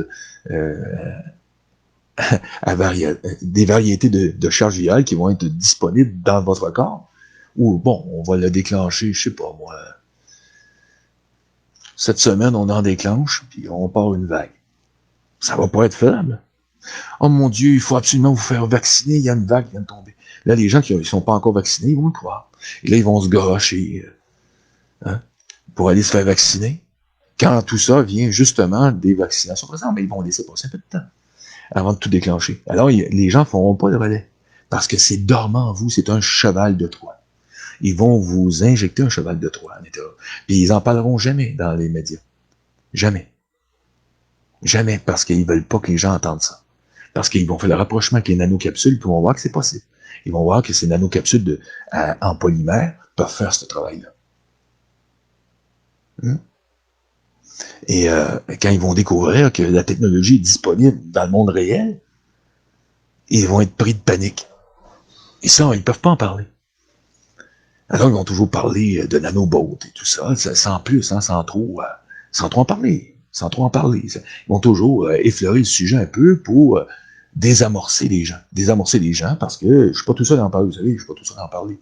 A: des variétés de charges virales qui vont être disponibles dans votre corps. Ou, bon, on va le déclencher, je sais pas moi. Cette semaine, on en déclenche, puis on part une vague. Ça va pas être faisable. Oh mon Dieu, il faut absolument vous faire vacciner, il y a une vague qui vient de tomber. Là, les gens qui ne sont pas encore vaccinés, ils vont le croire. Et là, ils vont se gorocher pour aller se faire vacciner. Quand tout ça vient justement des vaccinations présentes, mais ils vont laisser passer un peu de temps avant de tout déclencher. Alors, les gens ne feront pas le relais. Parce que c'est dormant en vous, c'est un cheval de Troie. Ils vont vous injecter un cheval de Troie en état. Puis ils en parleront jamais dans les médias. Jamais. Jamais, parce qu'ils veulent pas que les gens entendent ça. Parce qu'ils vont faire le rapprochement avec les nanocapsules, puis ils vont voir que c'est possible. Ils vont voir que ces nanocapsules en polymère peuvent faire ce travail-là. Et quand ils vont découvrir que la technologie est disponible dans le monde réel, ils vont être pris de panique. Et ça, ils ne peuvent pas en parler. Alors, ils vont toujours parler de nanobots et tout ça, sans plus, hein, sans trop en parler. Sans trop en parler. Ils vont toujours effleurer le sujet un peu pour désamorcer les gens. Désamorcer les gens parce que je suis pas tout seul à en parler, vous savez, je suis pas tout seul à en parler.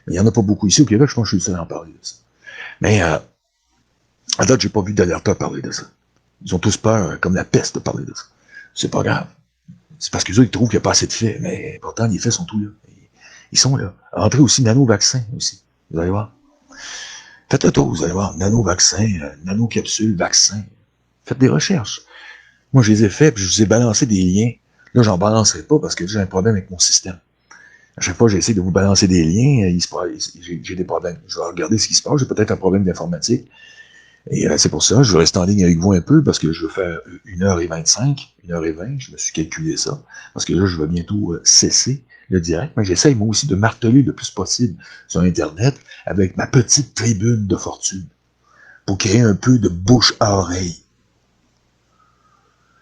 A: Mais il y en a pas beaucoup ici au Québec, je pense que je suis le seul à en parler de ça. Mais à date, j'ai pas vu d'alerteurs parler de ça. Ils ont tous peur, comme la peste, de parler de ça. C'est pas grave. C'est parce que eux, ils trouvent qu'il n'y a pas assez de faits, mais pourtant, les faits sont tous là. Ils sont là. Entrez aussi nano-vaccin aussi. Vous allez voir. Faites le tour, vous allez voir. Nano-vaccin, nano-capsule, vaccin. Faites des recherches. Moi, je les ai faits, puis je vous ai balancé des liens. Là, j'en balancerai pas parce que j'ai un problème avec mon système. À chaque fois que j'essaie de vous balancer des liens, j'ai des problèmes. Je vais regarder ce qui se passe. J'ai peut-être un problème d'informatique. Et c'est pour ça, je vais rester en ligne avec vous un peu parce que je vais faire 1h25, 1h20. Je me suis calculé ça. Parce que là, je vais bientôt cesser le direct. Mais j'essaie, moi aussi, de marteler le plus possible sur Internet avec ma petite tribune de fortune pour créer un peu de bouche à oreille.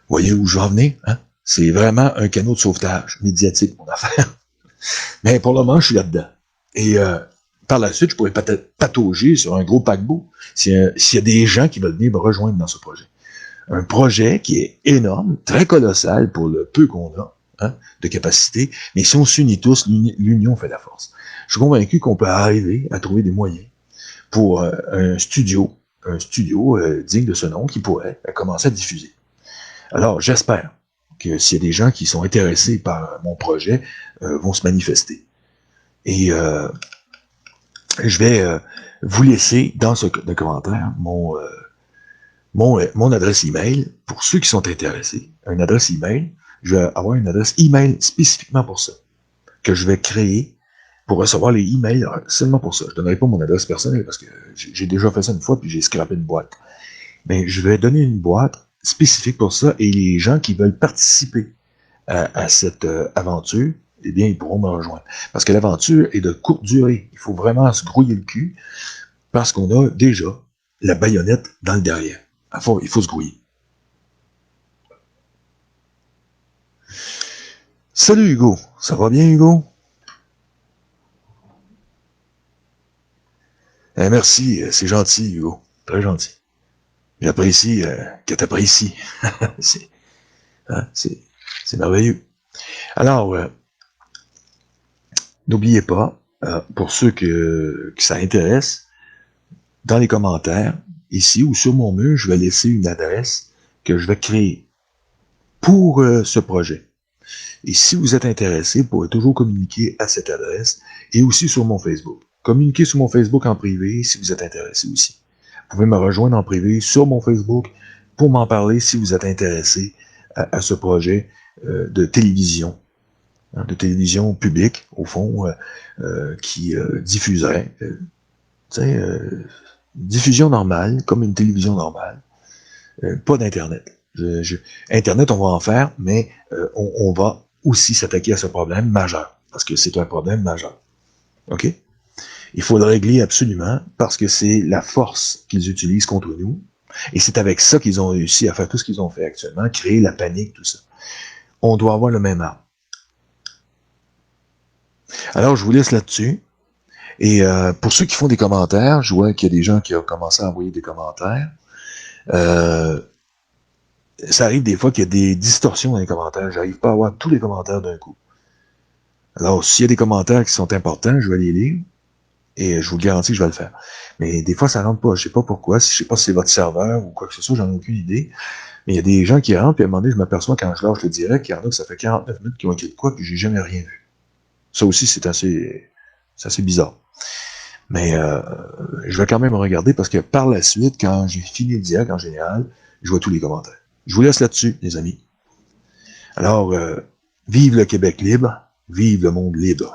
A: Voyez où je vais en venir? Hein? C'est vraiment un canot de sauvetage médiatique, mon affaire. Mais pour le moment, je suis là-dedans. Et par la suite, je pourrais peut-être patauger sur un gros paquebot s'il y a des gens qui veulent venir me rejoindre dans ce projet. Un projet qui est énorme, très colossal pour le peu qu'on a de capacité, mais si on s'unit tous, l'union fait la force. Je suis convaincu qu'on peut arriver à trouver des moyens pour un studio digne de ce nom qui pourrait commencer à diffuser. Alors, j'espère que s'il y a des gens qui sont intéressés par mon projet, vont se manifester. Et je vais vous laisser dans ce commentaire mon adresse email pour ceux qui sont intéressés. Une adresse email. Je vais avoir une adresse email spécifiquement pour ça, que je vais créer pour recevoir les emails seulement pour ça. Je ne donnerai pas mon adresse personnelle parce que j'ai déjà fait ça une fois puis j'ai scrappé une boîte. Mais je vais donner une boîte spécifique pour ça et les gens qui veulent participer à cette aventure, eh bien, ils pourront me rejoindre. Parce que l'aventure est de courte durée. Il faut vraiment se grouiller le cul parce qu'on a déjà la baïonnette dans le derrière. Il faut se grouiller. Salut Hugo, ça va bien Hugo? Merci, c'est gentil, Hugo. Très gentil. J'apprécie que t'apprécies. c'est, hein, c'est merveilleux. Alors, n'oubliez pas, pour ceux que ça intéresse, dans les commentaires, ici ou sur mon mur, je vais laisser une adresse que je vais créer pour ce projet. Et si vous êtes intéressé, vous pourrez toujours communiquer à cette adresse et aussi sur mon Facebook. Communiquez sur mon Facebook en privé si vous êtes intéressé aussi. Vous pouvez me rejoindre en privé sur mon Facebook pour m'en parler si vous êtes intéressé à ce projet de télévision publique, au fond, qui diffuserait, diffusion normale, comme une télévision normale, pas d'Internet. Internet, on va en faire, mais on va aussi s'attaquer à ce problème majeur, parce que c'est un problème majeur. OK? Il faut le régler absolument, parce que c'est la force qu'ils utilisent contre nous, et c'est avec ça qu'ils ont réussi à faire tout ce qu'ils ont fait actuellement, créer la panique, tout ça. On doit avoir le même arme. Alors, je vous laisse là-dessus. Et pour ceux qui font des commentaires, je vois qu'il y a des gens qui ont commencé à envoyer des commentaires. Ça arrive des fois qu'il y a des distorsions dans les commentaires. J'arrive pas à voir tous les commentaires d'un coup. Alors, s'il y a des commentaires qui sont importants, je vais les lire. Et je vous garantis que je vais le faire. Mais des fois, ça rentre pas. Je sais pas pourquoi. Je sais pas si c'est votre serveur ou quoi que ce soit, j'en ai aucune idée. Mais il y a des gens qui rentrent, puis à un moment donné, je m'aperçois quand je lâche le direct, qu'il y en a que ça fait 49 minutes qui ont écrit de quoi, puis j'ai jamais rien vu. Ça aussi, c'est assez bizarre. Mais je vais quand même regarder parce que par la suite, quand j'ai fini le direct en général, je vois tous les commentaires. Je vous laisse là-dessus, les amis. Alors, vive le Québec libre, vive le monde libre.